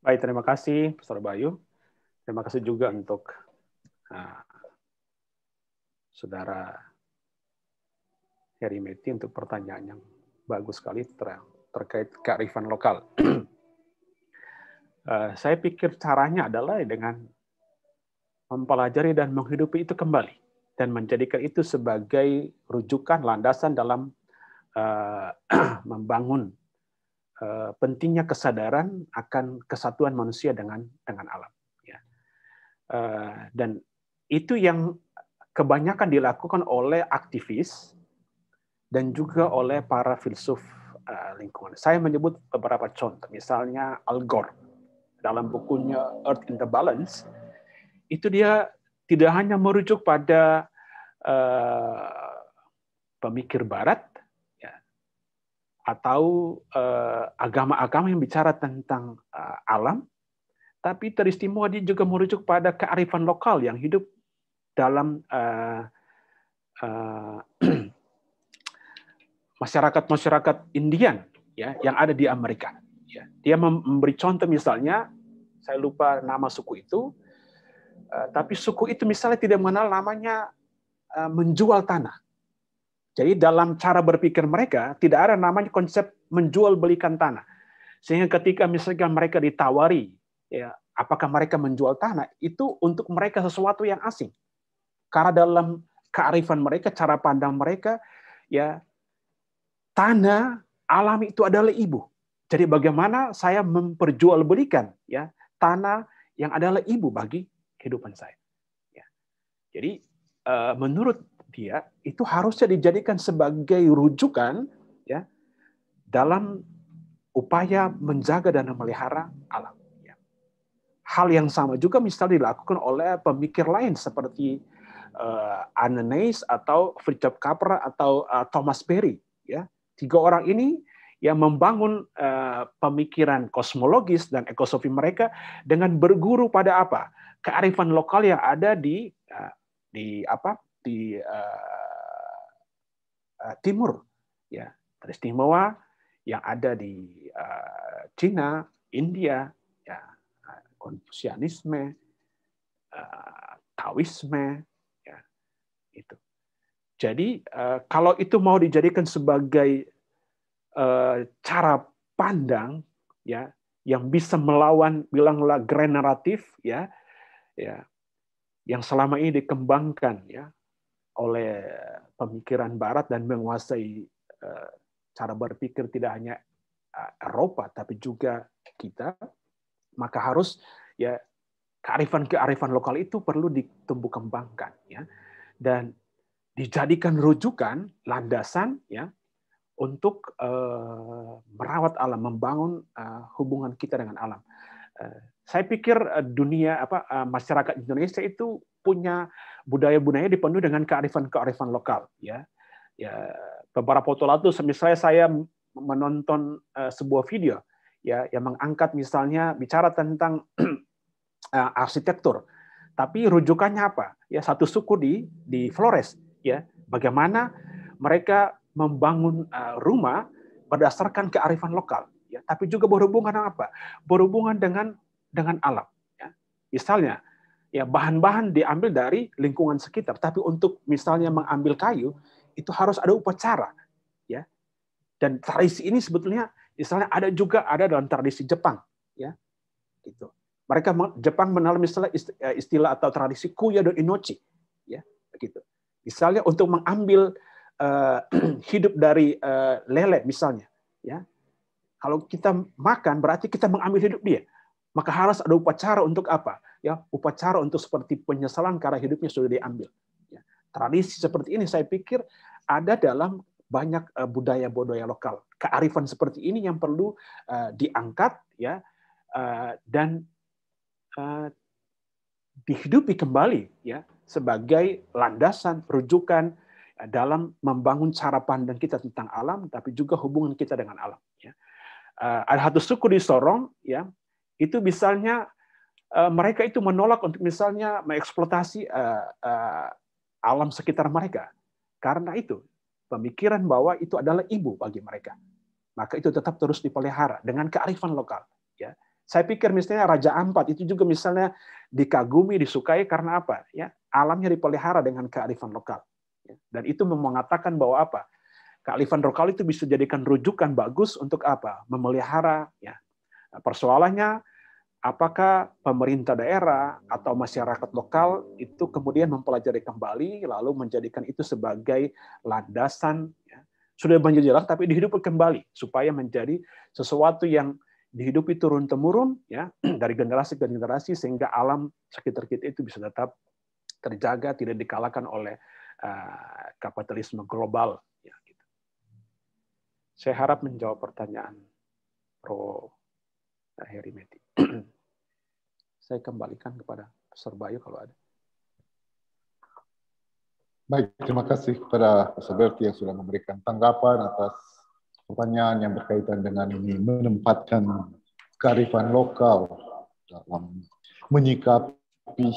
Baik, terima kasih Profesor Bayu. Terima kasih juga untuk Saudara Heri Meti untuk pertanyaan yang bagus sekali terkait kearifan lokal. Saya pikir caranya adalah dengan mempelajari dan menghidupi itu kembali dan menjadikan itu sebagai rujukan landasan dalam membangun pentingnya kesadaran akan kesatuan manusia dengan alam. Ya. Dan itu yang kebanyakan dilakukan oleh aktivis dan juga oleh para filsuf lingkungan. Saya menyebut beberapa contoh, misalnya Al Gore dalam bukunya Earth in the Balance, itu dia tidak hanya merujuk pada pemikir Barat ya, atau agama-agama yang bicara tentang alam, tapi teristimewa dia juga merujuk pada kearifan lokal yang hidup dalam masyarakat Indian ya yang ada di Amerika. Ya. Dia memberi contoh misalnya, saya lupa nama suku itu, tapi suku itu misalnya tidak mengenal namanya menjual tanah. Jadi dalam cara berpikir mereka tidak ada namanya konsep menjual belikan tanah. Sehingga ketika misalnya mereka ditawari, ya, apakah mereka menjual tanah, itu untuk mereka sesuatu yang asing. Karena dalam kearifan mereka, cara pandang mereka, ya tanah alami itu adalah ibu. Jadi bagaimana saya memperjualbelikan ya tanah yang adalah ibu bagi kehidupan saya. Ya. Jadi menurut dia itu harusnya dijadikan sebagai rujukan ya dalam upaya menjaga dan memelihara alam. Ya. Hal yang sama juga misalnya dilakukan oleh pemikir lain seperti Ananias atau Fritjof Capra atau Thomas Berry. Ya. Tiga orang ini yang membangun pemikiran kosmologis dan ekosofi mereka dengan berguru pada apa? Kearifan lokal yang ada di timur, ya, teristimewa yang ada di Cina, India, ya, Konfusianisme, Taoisme, ya, itu. Jadi kalau itu mau dijadikan sebagai cara pandang, ya, yang bisa melawan bilanglah grand naratif, ya, yang selama ini dikembangkan, ya, oleh pemikiran Barat dan menguasai cara berpikir tidak hanya Eropa tapi juga kita, maka harus ya kearifan lokal itu perlu ditumbuh kembangkan, ya, dan dijadikan rujukan landasan ya untuk merawat alam, membangun hubungan kita dengan alam. Saya pikir dunia masyarakat Indonesia itu punya budaya-budaya dipenuhi dengan kearifan lokal, ya. Ya, beberapa waktu lalu misalnya saya menonton sebuah video ya yang mengangkat misalnya bicara tentang arsitektur. Tapi rujukannya apa? Ya, satu suku di Flores, ya. Bagaimana mereka membangun rumah berdasarkan kearifan lokal, ya, tapi juga berhubungan dengan apa? Berhubungan dengan alam, ya. Misalnya, ya bahan-bahan diambil dari lingkungan sekitar, tapi untuk misalnya mengambil kayu itu harus ada upacara, ya. Dan tradisi ini sebetulnya misalnya ada dalam tradisi Jepang, ya. Gitu. Jepang mengenal misalnya istilah atau tradisi kuya do inochi, ya, begitu. Misalnya untuk mengambil hidup dari lele misalnya, ya. Kalau kita makan berarti kita mengambil hidup dia. Maka harus ada upacara untuk apa? Ya, upacara untuk seperti penyesalan karena hidupnya sudah diambil. Ya. Tradisi seperti ini saya pikir ada dalam banyak budaya-budaya lokal. Kearifan seperti ini yang perlu diangkat, ya, dan dihidupi kembali ya sebagai landasan rujukan dalam membangun cara pandang kita tentang alam, tapi juga hubungan kita dengan alam. Ya. Ada satu suku di Sorong, ya, itu misalnya mereka itu menolak untuk misalnya mengeksploitasi alam sekitar mereka, karena itu pemikiran bahwa itu adalah ibu bagi mereka, maka itu tetap terus dipelihara dengan kearifan lokal. Ya. Saya pikir misalnya Raja Ampat itu juga misalnya dikagumi, disukai karena apa? Ya, alamnya dipelihara dengan kearifan lokal. Dan itu mengatakan bahwa apa? Kearifan lokal itu bisa dijadikan rujukan bagus untuk apa? Memelihara. Ya. Persoalannya, apakah pemerintah daerah atau masyarakat lokal itu kemudian mempelajari kembali, lalu menjadikan itu sebagai landasan, ya. Sudah menjadi jelas, tapi dihidupkan kembali supaya menjadi sesuatu yang dihidupi turun-temurun, ya, dari generasi ke generasi, sehingga alam sekitar kita itu bisa tetap terjaga, tidak dikalahkan oleh kapitalisme global. Ya, gitu. Saya harap menjawab pertanyaan Pro Herimeti. Saya kembalikan kepada Profesor Bayu kalau ada. Baik, terima kasih kepada Profesor Berti yang sudah memberikan tanggapan atas pertanyaan yang berkaitan dengan ini, menempatkan kearifan lokal dalam menyikapi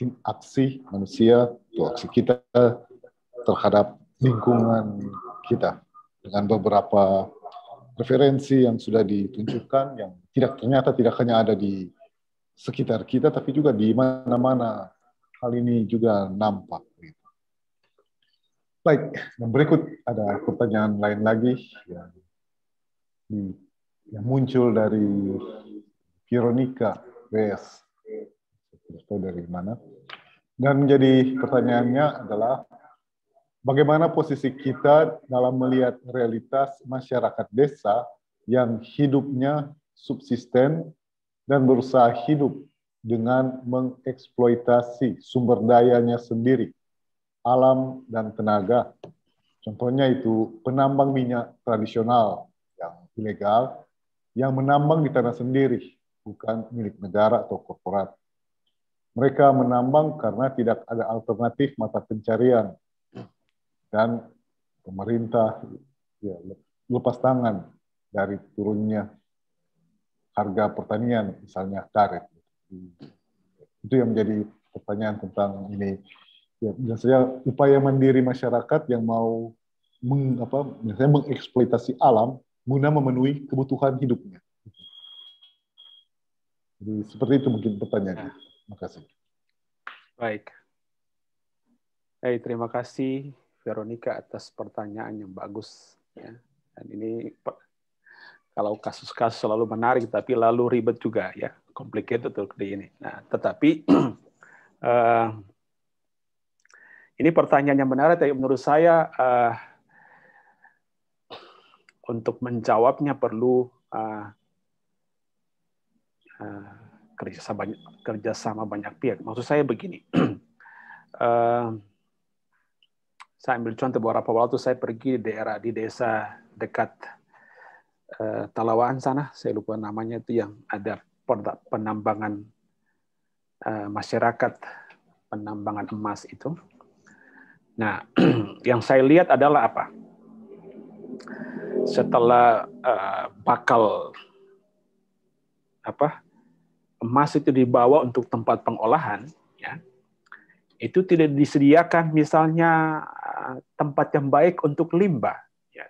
aksi manusia atau aksi kita terhadap lingkungan kita dengan beberapa referensi yang sudah ditunjukkan yang ternyata tidak hanya ada di sekitar kita tapi juga di mana-mana hal ini juga nampak. Baik, dan berikut ada pertanyaan lain lagi yang muncul dari Veronica WS. Tahu dari mana. Dan menjadi pertanyaannya adalah bagaimana posisi kita dalam melihat realitas masyarakat desa yang hidupnya subsisten dan berusaha hidup dengan mengeksploitasi sumber dayanya sendiri, alam dan tenaga. Contohnya itu penambang minyak tradisional yang ilegal, yang menambang di tanah sendiri, bukan milik negara atau korporat. Mereka menambang karena tidak ada alternatif mata pencarian dan pemerintah ya, lepas tangan dari turunnya harga pertanian, misalnya karet. Itu yang menjadi pertanyaan tentang ini. Ya, biasanya upaya mandiri masyarakat yang mau mengeksploitasi alam guna memenuhi kebutuhan hidupnya. Jadi seperti itu mungkin pertanyaannya. Terima kasih. Baik. Terima kasih Veronica atas pertanyaan yang bagus. Ya. Dan ini kalau kasus-kasus selalu menarik, tapi lalu ribet juga, ya, complicated seperti ini. Nah, tetapi ini pertanyaan yang menarik, tapi menurut saya untuk menjawabnya perlu kerjasama banyak pihak. Maksud saya begini, saya ambil contoh beberapa waktu saya pergi di desa dekat Talawaan sana, saya lupa namanya, itu yang ada penambangan masyarakat, penambangan emas itu. Nah, yang saya lihat adalah apa? Setelah bakal emas itu dibawa untuk tempat pengolahan, ya, itu tidak disediakan misalnya tempat yang baik untuk limbah. Ya.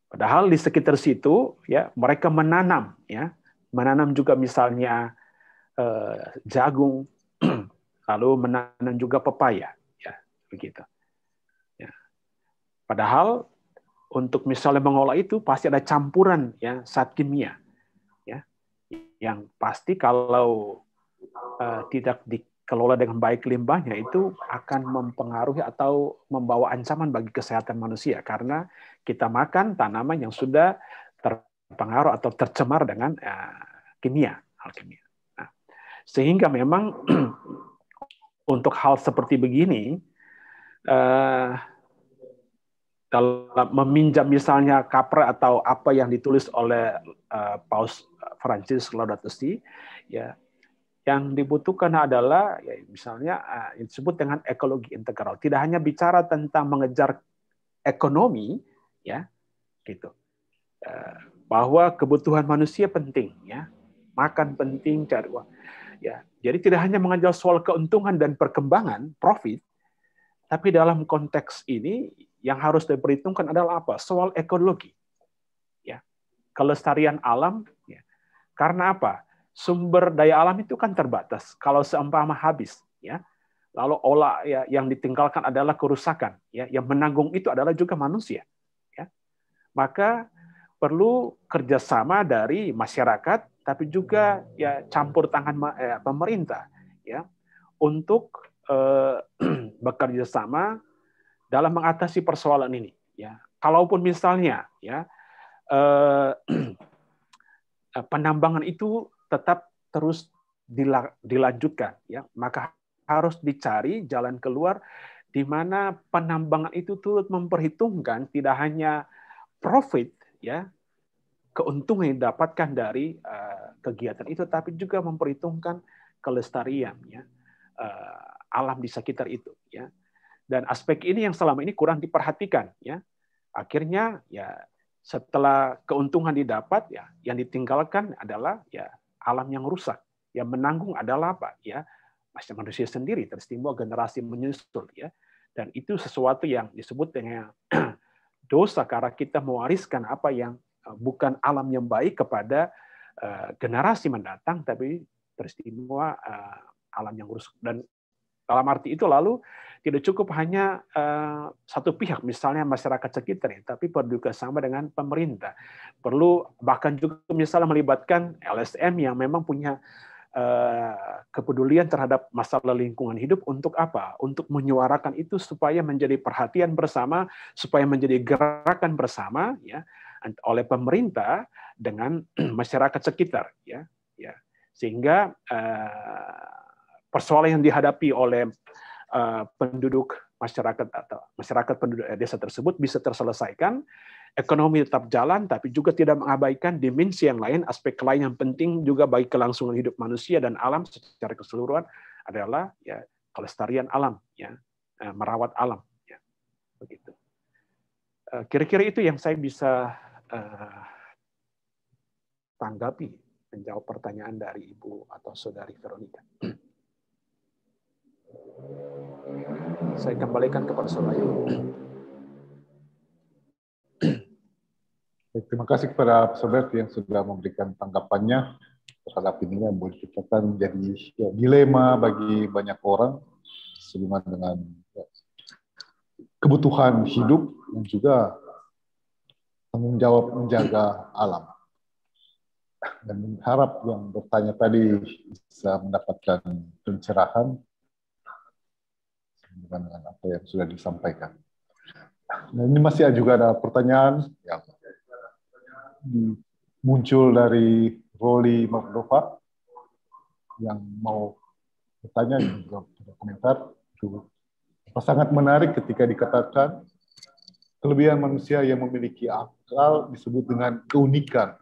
Padahal di sekitar situ, ya, mereka menanam, ya, menanam juga misalnya jagung, lalu menanam juga pepaya, ya, begitu. Ya. Padahal untuk misalnya mengolah itu pasti ada campuran, ya, zat kimia, ya, yang pasti kalau tidak dikelola dengan baik limbahnya itu akan mempengaruhi atau membawa ancaman bagi kesehatan manusia karena kita makan tanaman yang sudah terpengaruh atau tercemar dengan kimia, hal kimia. Nah, sehingga memang untuk hal seperti begini, dalam meminjam misalnya kaprah atau apa yang ditulis oleh Paus Francis Laudato Si, ya, yang dibutuhkan adalah ya, misalnya yang disebut dengan ekologi integral. Tidak hanya bicara tentang mengejar ekonomi, ya, gitu. Bahwa kebutuhan manusia penting, ya, makan penting, cari uang, ya. Jadi tidak hanya mengejar soal keuntungan dan perkembangan, profit, tapi dalam konteks ini yang harus diperhitungkan adalah apa? Soal ekologi, ya, kelestarian alam, ya. Karena apa? Sumber daya alam itu kan terbatas. Kalau seumpama habis, ya, lalu ya, yang ditinggalkan adalah kerusakan, ya, yang menanggung itu adalah juga manusia, ya. Maka perlu kerjasama dari masyarakat, tapi juga ya campur tangan pemerintah, ya, untuk bekerja sama dalam mengatasi persoalan ini, ya. Kalaupun misalnya, ya, penambangan itu tetap terus dilanjutkan, ya, maka harus dicari jalan keluar di mana penambangan itu turut memperhitungkan tidak hanya profit, ya, keuntungan yang didapatkan dari kegiatan itu, tapi juga memperhitungkan kelestarian, ya, alam di sekitar itu, ya. Dan aspek ini yang selama ini kurang diperhatikan, ya. Akhirnya, ya, setelah keuntungan didapat, ya, yang ditinggalkan adalah ya alam yang rusak. Yang menanggung adalah apa? Ya, manusia sendiri, terus generasi menyusul, ya. Dan itu sesuatu yang disebut dengan dosa karena kita mewariskan apa yang bukan alam yang baik kepada generasi mendatang, tapi peristiwa alam yang rusak. Dan dalam arti itu lalu tidak cukup hanya satu pihak, misalnya masyarakat sekitar, tapi perlu bersama dengan pemerintah. Perlu bahkan juga misalnya melibatkan LSM yang memang punya kepedulian terhadap masalah lingkungan hidup untuk apa? Untuk menyuarakan itu supaya menjadi perhatian bersama, supaya menjadi gerakan bersama, ya, oleh pemerintah dengan masyarakat sekitar, ya, ya. Sehingga persoalan yang dihadapi oleh penduduk masyarakat atau masyarakat penduduk desa tersebut bisa terselesaikan, ekonomi tetap jalan, tapi juga tidak mengabaikan dimensi yang lain, aspek lain yang penting juga bagi kelangsungan hidup manusia dan alam secara keseluruhan adalah ya kelestarian alam, ya, merawat alam, ya, begitu. Kira-kira itu yang saya bisa tanggapi menjawab pertanyaan dari Ibu atau Saudari Veronica. Saya kembalikan kepada Saudara. Terima kasih kepada Saudara yang sudah memberikan tanggapannya terhadap ini yang boleh dikatakan menjadi ya, dilema bagi banyak orang sehubungan dengan ya, kebutuhan hidup dan juga tanggung jawab menjaga alam. Dan harap yang bertanya tadi bisa mendapatkan pencerahan dengan apa yang sudah disampaikan. Nah, ini masih juga ada pertanyaan yang muncul dari Roli Mardova yang mau bertanya juga komentar. Sangat menarik ketika dikatakan kelebihan manusia yang memiliki akal disebut dengan keunikan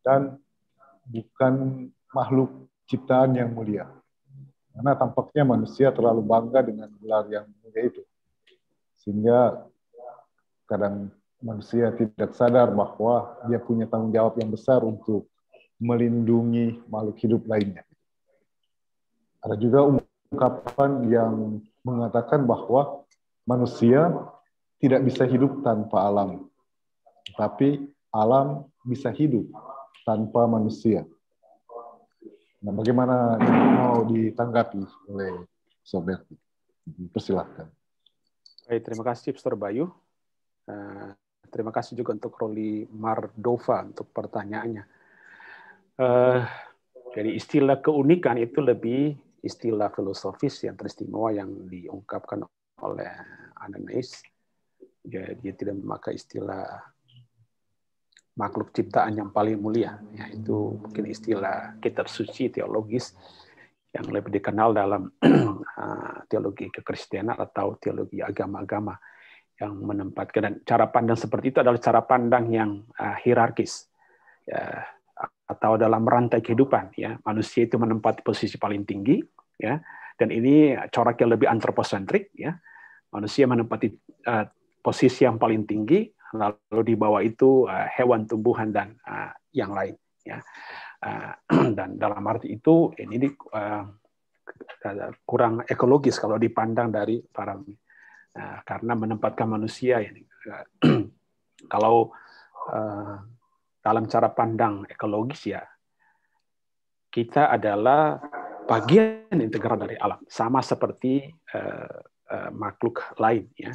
dan bukan makhluk ciptaan yang mulia. Karena tampaknya manusia terlalu bangga dengan gelar yang mulia itu. Sehingga kadang manusia tidak sadar bahwa dia punya tanggung jawab yang besar untuk melindungi makhluk hidup lainnya. Ada juga ungkapan yang mengatakan bahwa manusia tidak bisa hidup tanpa alam. Tapi alam bisa hidup tanpa manusia. Nah, bagaimana mau ditanggapi oleh Sobat? Persilahkan. Baik, terima kasih Pastor Bayu. Terima kasih juga untuk Roli Mardova untuk pertanyaannya. Jadi istilah keunikan itu lebih istilah filosofis yang teristimewa yang diungkapkan oleh Ananias. Jadi dia tidak memakai istilah makhluk ciptaan yang paling mulia, yaitu mungkin istilah kitab suci teologis yang lebih dikenal dalam teologi kekristenan atau teologi agama-agama yang menempatkan, dan cara pandang seperti itu adalah cara pandang yang hierarkis. Ya, atau dalam rantai kehidupan, ya, manusia itu menempati posisi paling tinggi, ya, dan ini corak yang lebih antroposentrik, ya, manusia menempati posisi yang paling tinggi, lalu di bawah itu hewan, tumbuhan, dan yang lain, ya. Dan dalam arti itu ini kurang ekologis kalau dipandang dari para karena menempatkan manusia ini. Kalau dalam cara pandang ekologis, ya, kita adalah bagian integral dari alam, sama seperti makhluk lain, ya.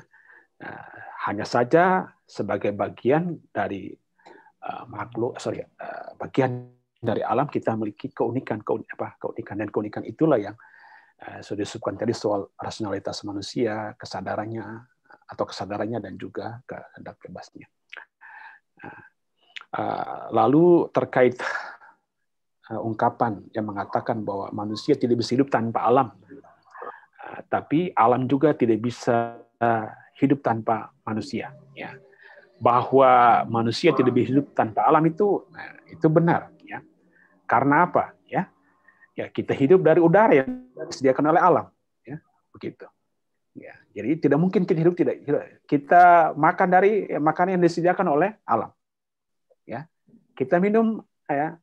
Hanya saja sebagai bagian dari bagian dari alam kita memiliki keunikan dan keunikan itulah yang sudah disebutkan tadi soal rasionalitas manusia, kesadarannya dan juga kehendak bebasnya. Lalu terkait ungkapan yang mengatakan bahwa manusia tidak bisa hidup tanpa alam, tapi alam juga tidak bisa hidup tanpa manusia, ya. Bahwa manusia tidak bisa hidup tanpa alam itu benar, ya. Karena apa, ya? Ya, kita hidup dari udara yang disediakan oleh alam, ya, begitu. Ya, jadi tidak mungkin kita makan dari makanan yang disediakan oleh alam, ya. Kita minum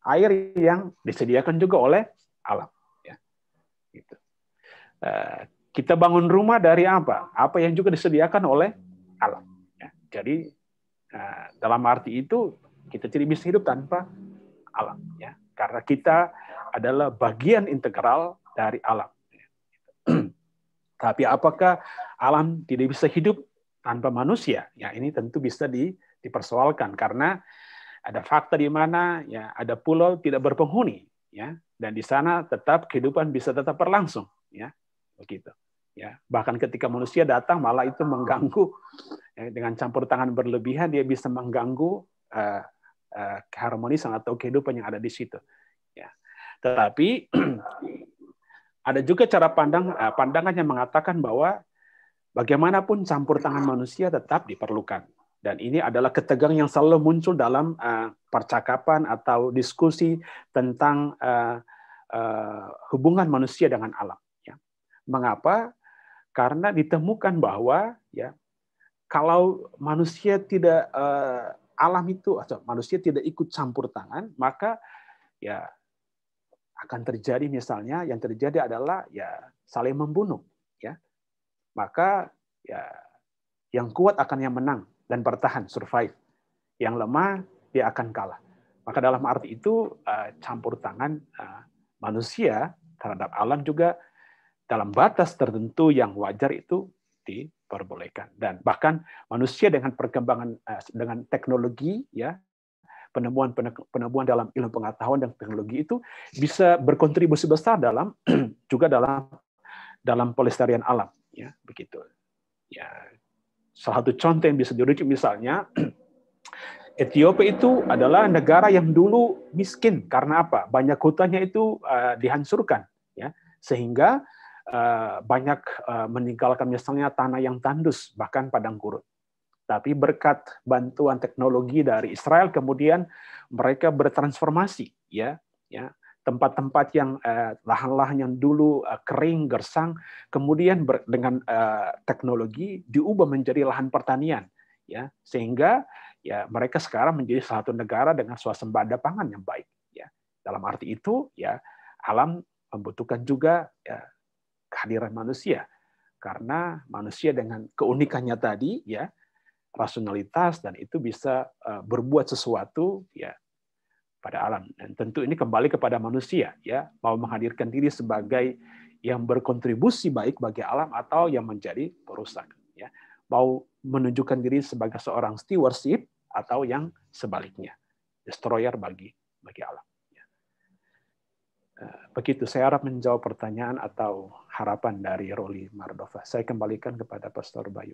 air yang disediakan juga oleh alam, ya. Gitu. Kita bangun rumah dari apa? Apa yang juga disediakan oleh alam, ya. Jadi dalam arti itu kita tidak bisa hidup tanpa alam, ya, karena kita adalah bagian integral dari alam. Tapi apakah alam tidak bisa hidup tanpa manusia? Ya, ini tentu bisa dipersoalkan karena ada fakta di mana, ya, ada pulau tidak berpenghuni, ya, dan di sana tetap kehidupan bisa tetap berlangsung, ya, begitu. Ya, bahkan ketika manusia datang malah itu mengganggu, ya, dengan campur tangan berlebihan dia bisa mengganggu keharmonisan atau kehidupan yang ada di situ. Ya. Tetapi ada juga cara pandangan yang mengatakan bahwa bagaimanapun campur tangan manusia tetap diperlukan. Dan ini adalah ketegangan yang selalu muncul dalam percakapan atau diskusi tentang hubungan manusia dengan alam. Ya. Mengapa? Karena ditemukan bahwa, ya, kalau manusia tidak alam itu atau manusia tidak ikut campur tangan, maka ya akan terjadi misalnya yang terjadi adalah ya saling membunuh, ya. Maka ya yang kuat akan yang menang dan bertahan, survive. Yang lemah dia akan kalah. Maka dalam arti itu campur tangan manusia terhadap alam juga dalam batas tertentu yang wajar itu diperbolehkan. Dan bahkan manusia dengan perkembangan dengan teknologi, ya, penemuan dalam ilmu pengetahuan dan teknologi itu bisa berkontribusi besar dalam juga dalam pelestarian alam, ya, begitu. Ya, salah satu contoh yang bisa dirujuk misalnya Ethiopia itu adalah negara yang dulu miskin karena apa? Banyak hutannya itu dihancurkan, ya, sehingga banyak meninggalkan misalnya tanah yang tandus, bahkan padang gurun. Tapi berkat bantuan teknologi dari Israel, kemudian mereka bertransformasi, ya, tempat-tempat yang lahan-lahan yang dulu kering, gersang, kemudian dengan teknologi diubah menjadi lahan pertanian, ya, sehingga ya mereka sekarang menjadi salah satu negara dengan swasembada pangan yang baik, ya. Dalam arti itu, ya, alam membutuhkan juga, ya, kehadiran manusia karena manusia dengan keunikannya tadi, ya, rasionalitas, dan itu bisa berbuat sesuatu, ya, pada alam. Dan tentu ini kembali kepada manusia, ya, mau menghadirkan diri sebagai yang berkontribusi baik bagi alam atau yang menjadi perusak, ya, mau menunjukkan diri sebagai seorang stewardship atau yang sebaliknya, destroyer bagi alam. Begitu, saya harap menjawab pertanyaan atau harapan dari Roli Mardova. Saya kembalikan kepada Pastor Bayu.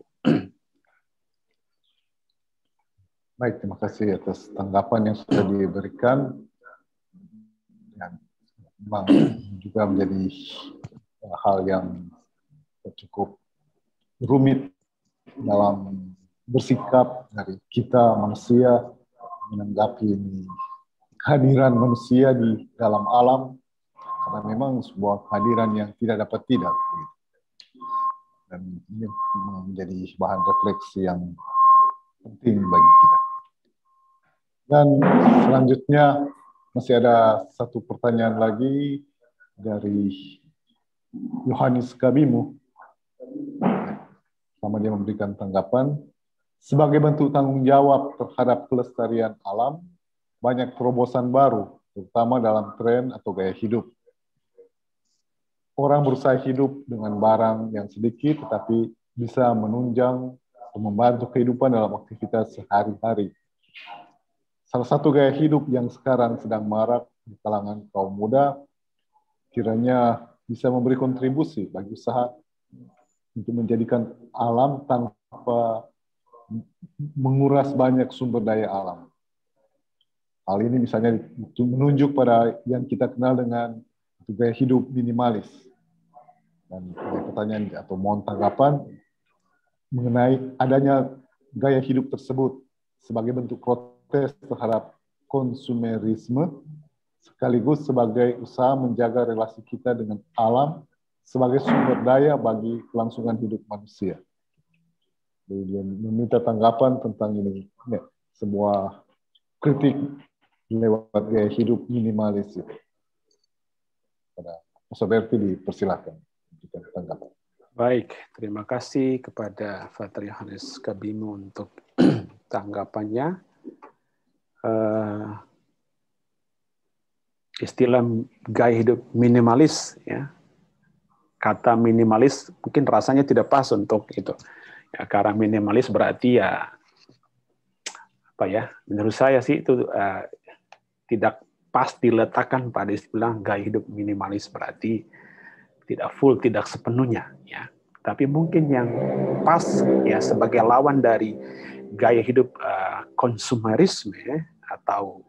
Baik, terima kasih atas tanggapan yang sudah diberikan. Yang memang juga menjadi hal yang cukup rumit dalam bersikap dari kita manusia menanggapi ini kehadiran manusia di dalam alam, karena memang sebuah kehadiran yang tidak dapat tidak. Dan ini menjadi bahan refleksi yang penting bagi kita. Dan selanjutnya masih ada satu pertanyaan lagi dari Yohanes Kabimu. Sama dia memberikan tanggapan, sebagai bentuk tanggung jawab terhadap kelestarian alam, banyak terobosan baru, terutama dalam tren atau gaya hidup. Orang berusaha hidup dengan barang yang sedikit, tetapi bisa menunjang atau membantu kehidupan dalam aktivitas sehari-hari. Salah satu gaya hidup yang sekarang sedang marak di kalangan kaum muda, kiranya bisa memberi kontribusi bagi usaha untuk menjadikan alam tanpa menguras banyak sumber daya alam. Hal ini misalnya menunjuk pada yang kita kenal dengan gaya hidup minimalis. Dan pertanyaan atau mohon tanggapan mengenai adanya gaya hidup tersebut sebagai bentuk protes terhadap konsumerisme, sekaligus sebagai usaha menjaga relasi kita dengan alam sebagai sumber daya bagi kelangsungan hidup manusia. Dia meminta tanggapan tentang ini, sebuah kritik lewat gaya hidup minimalis. Pada Mas Berti dipersilakan untuk tanggapan. Baik, terima kasih kepada Father Yohanes Kabimu untuk tanggapannya. Istilah gaya hidup minimalis, ya, kata minimalis mungkin rasanya tidak pas untuk itu. Ya, karena minimalis berarti ya apa ya? Menurut saya sih itu tidak pas diletakkan pada istilah gaya hidup minimalis, berarti tidak full, tidak sepenuhnya, ya. Tapi mungkin yang pas ya sebagai lawan dari gaya hidup konsumerisme atau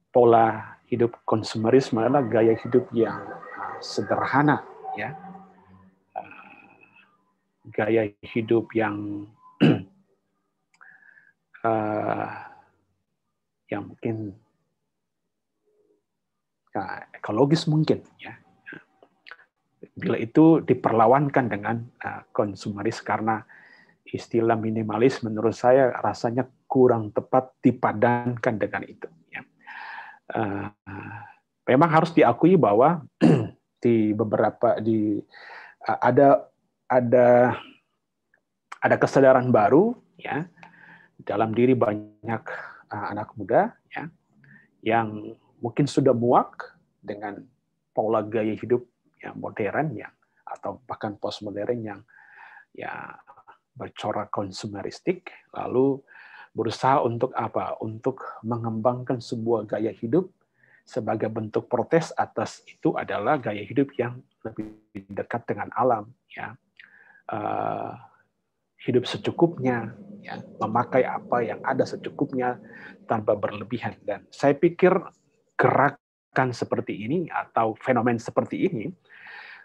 pola hidup konsumerisme adalah gaya hidup yang sederhana, ya. Gaya hidup yang yang mungkin ekologis mungkin, ya. Bila itu diperlawankan dengan konsumeris, karena istilah minimalis menurut saya rasanya kurang tepat dipadankan dengan itu, ya. Memang harus diakui bahwa di beberapa ada kesadaran baru, ya, dalam diri banyak anak muda, ya, yang mungkin sudah muak dengan pola gaya hidup yang modern, yang atau bahkan postmodern yang ya bercorak konsumeristik, lalu berusaha untuk apa? Untuk mengembangkan sebuah gaya hidup sebagai bentuk protes atas itu adalah gaya hidup yang lebih dekat dengan alam, ya. Hidup secukupnya, ya, memakai apa yang ada secukupnya tanpa berlebihan. Dan saya pikir gerakan seperti ini atau fenomen seperti ini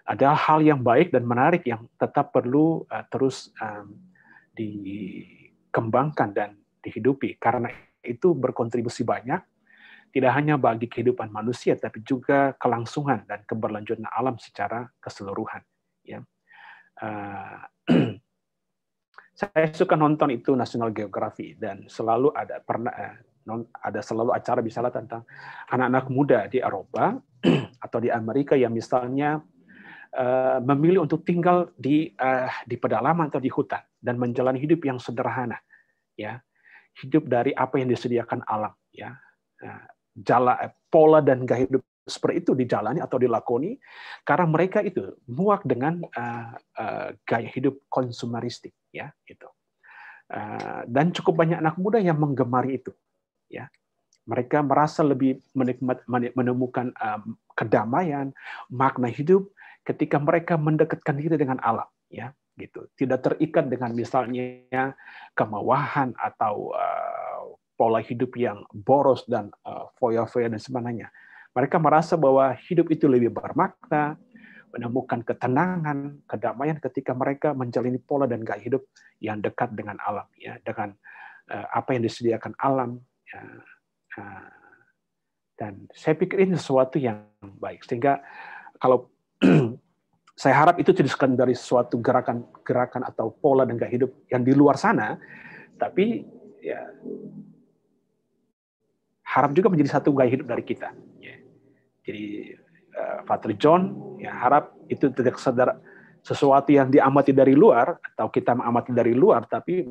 adalah hal yang baik dan menarik yang tetap perlu terus dikembangkan dan dihidupi, karena itu berkontribusi banyak tidak hanya bagi kehidupan manusia tapi juga kelangsungan dan keberlanjutan alam secara keseluruhan, ya. Saya suka nonton itu National Geographic, dan selalu ada selalu acara misalnya tentang anak-anak muda di Eropa atau di Amerika yang misalnya memilih untuk tinggal di pedalaman atau di hutan dan menjalani hidup yang sederhana, ya, hidup dari apa yang disediakan alam, ya. Pola dan gaya hidup seperti itu dijalani atau dilakoni karena mereka itu muak dengan gaya hidup konsumeristik, ya, itu. Dan cukup banyak anak muda yang menggemari itu, ya. Mereka merasa lebih menemukan kedamaian, makna hidup ketika mereka mendekatkan diri dengan alam, ya, gitu. Tidak terikat dengan misalnya kemewahan atau pola hidup yang boros dan foya-foya dan sebagainya. Mereka merasa bahwa hidup itu lebih bermakna, menemukan ketenangan, kedamaian ketika mereka menjalani pola dan gaya hidup yang dekat dengan alam, ya, dengan apa yang disediakan alam, ya. Dan saya pikir ini sesuatu yang baik. Sehingga kalau saya harap itu tidak sekedar dari suatu gerakan atau pola dan gaya hidup yang di luar sana, tapi ya harap juga menjadi satu gaya hidup dari kita. Ya. Jadi Father John ya harap itu tidak sekedar sesuatu yang diamati dari luar atau kita mengamati dari luar, tapi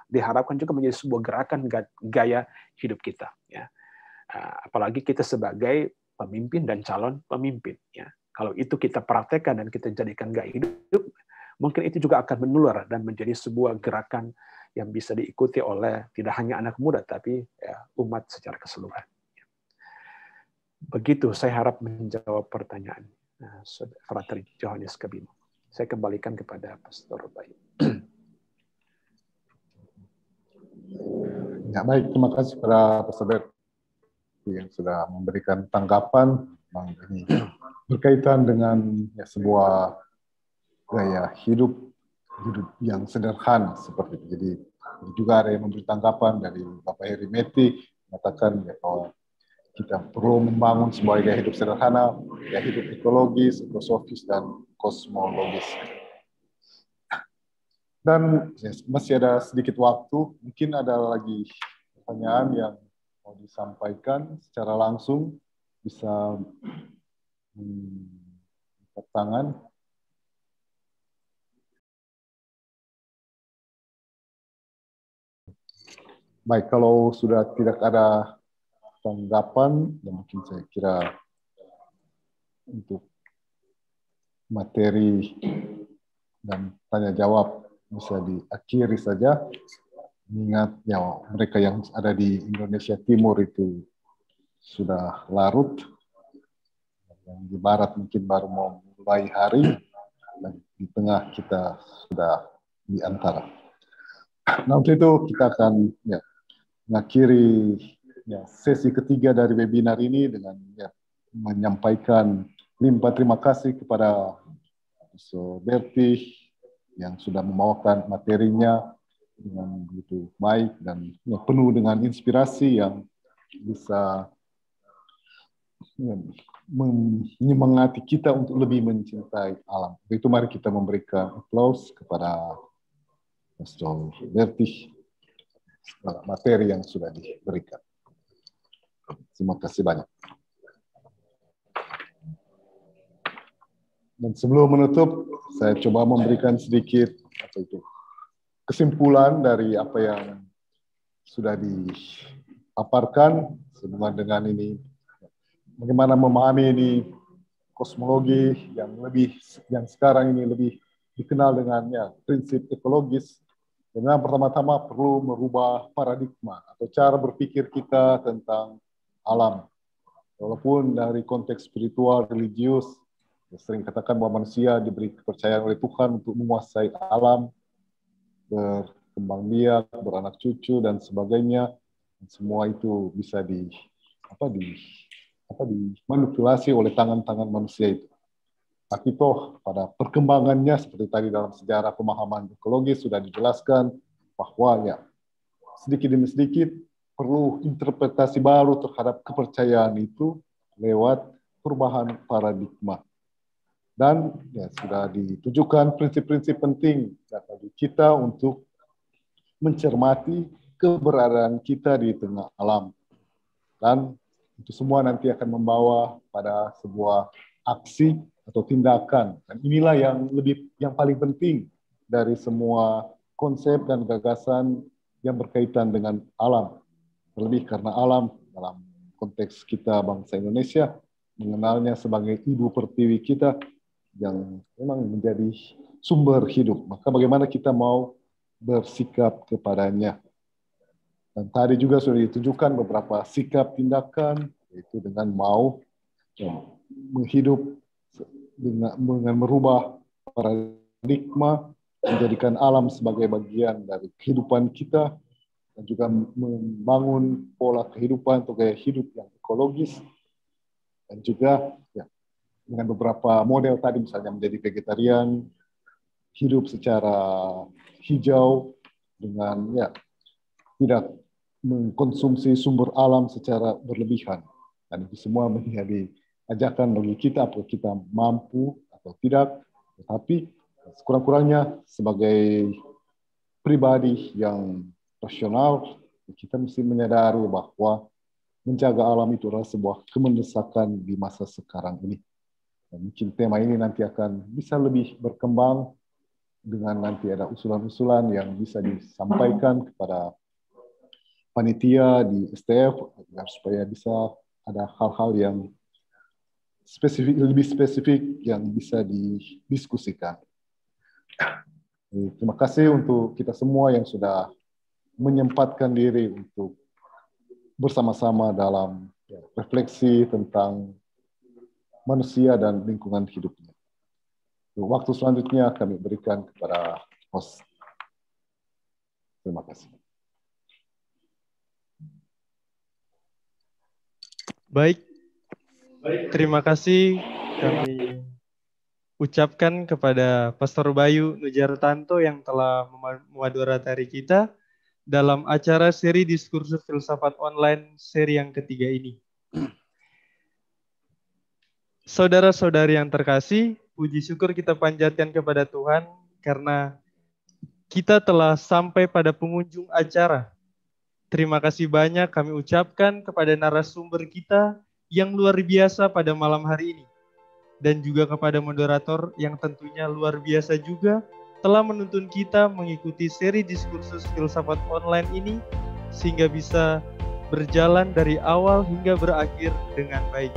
diharapkan juga menjadi sebuah gerakan gaya hidup kita. Ya. Apalagi kita sebagai pemimpin dan calon pemimpin. Ya. Kalau itu kita praktekkan dan kita jadikan gaya hidup, mungkin itu juga akan menular dan menjadi sebuah gerakan yang bisa diikuti oleh tidak hanya anak muda, tapi ya, umat secara keseluruhan. Begitu saya harap menjawab pertanyaan Frater Johannes Kabimo. Saya kembalikan kepada Pastor Bayu. Ya, baik, terima kasih kepada Pastor Bert yang sudah memberikan tanggapan ini berkaitan dengan ya, sebuah gaya hidup yang sederhana seperti itu. Jadi juga ada yang memberi tanggapan dari Bapak Heri Meti mengatakan ya, bahwa kita perlu membangun sebuah gaya hidup sederhana, gaya hidup ekologis, filosofis, dan kosmologis. Dan ya, masih ada sedikit waktu, mungkin ada lagi pertanyaan yang mau disampaikan secara langsung, bisa angkat tangan. Baik, kalau sudah tidak ada tanggapan, ya mungkin saya kira untuk materi dan tanya jawab bisa diakhiri saja. Mengingat ya mereka yang ada di Indonesia Timur itu sudah larut, yang di barat mungkin baru mau mulai hari, dan di tengah kita sudah di antara. Nah, untuk itu kita akan ya, mengakhiri ya, sesi ketiga dari webinar ini dengan ya, menyampaikan limpah terima kasih kepada Pastor Berti yang sudah membawakan materinya dengan begitu baik dan ya, penuh dengan inspirasi yang bisa ya, menyemangati kita untuk lebih mencintai alam. Itu mari kita memberikan aplaus kepada Pastor Berti materi yang sudah diberikan. Terima kasih banyak. Dan sebelum menutup, saya coba memberikan sedikit kesimpulan dari apa yang sudah dipaparkan sehubungan dengan ini. Bagaimana memahami ini kosmologi yang sekarang ini lebih dikenal dengan ya, prinsip ekologis. Dengan pertama-tama perlu merubah paradigma atau cara berpikir kita tentang alam. Walaupun dari konteks spiritual, religius, sering katakan bahwa manusia diberi kepercayaan oleh Tuhan untuk menguasai alam, berkembang biak, beranak cucu, dan sebagainya. Semua itu bisa dimanipulasi oleh tangan-tangan manusia itu. Tapi toh pada perkembangannya seperti tadi dalam sejarah pemahaman ekologis sudah dijelaskan bahwa ya sedikit demi sedikit perlu interpretasi baru terhadap kepercayaan itu lewat perubahan paradigma. Dan ya, sudah ditujukan prinsip-prinsip penting bagi kita untuk mencermati keberadaan kita di tengah alam. Dan itu semua nanti akan membawa pada sebuah aksi atau tindakan. Dan inilah yang paling penting dari semua konsep dan gagasan yang berkaitan dengan alam. Terlebih karena alam dalam konteks kita bangsa Indonesia mengenalnya sebagai ibu pertiwi kita yang memang menjadi sumber hidup. Maka bagaimana kita mau bersikap kepadanya. Dan tadi juga sudah ditujukan beberapa sikap tindakan, yaitu dengan mau menghidup dengan merubah paradigma, menjadikan alam sebagai bagian dari kehidupan kita, dan juga membangun pola kehidupan atau gaya hidup yang ekologis, dan juga ya, dengan beberapa model tadi misalnya menjadi vegetarian, hidup secara hijau, dengan ya tidak mengkonsumsi sumber alam secara berlebihan. Dan itu semua menjadi ajakan bagi kita, apakah kita mampu atau tidak. Tetapi sekurang-kurangnya sebagai pribadi yang rasional, kita mesti menyadari bahwa menjaga alam itu adalah sebuah kemendesakan di masa sekarang ini. Dan mungkin tema ini nanti akan bisa lebih berkembang dengan nanti ada usulan-usulan yang bisa disampaikan kepada panitia di STF agar supaya bisa ada hal-hal yang lebih spesifik yang bisa didiskusikan. Terima kasih untuk kita semua yang sudah menyempatkan diri untuk bersama-sama dalam refleksi tentang manusia dan lingkungan hidupnya. Waktu selanjutnya kami berikan kepada host. Terima kasih. Baik, terima kasih kami ucapkan kepada Pastor Bayu Nujartanto yang telah memoderasi kita dalam acara seri diskursus filsafat online seri yang ketiga ini. Saudara-saudari yang terkasih, puji syukur kita panjatkan kepada Tuhan karena kita telah sampai pada penghujung acara. Terima kasih banyak kami ucapkan kepada narasumber kita yang luar biasa pada malam hari ini. Dan juga kepada moderator yang tentunya luar biasa juga telah menuntun kita mengikuti seri diskursus filsafat online ini sehingga bisa berjalan dari awal hingga berakhir dengan baik.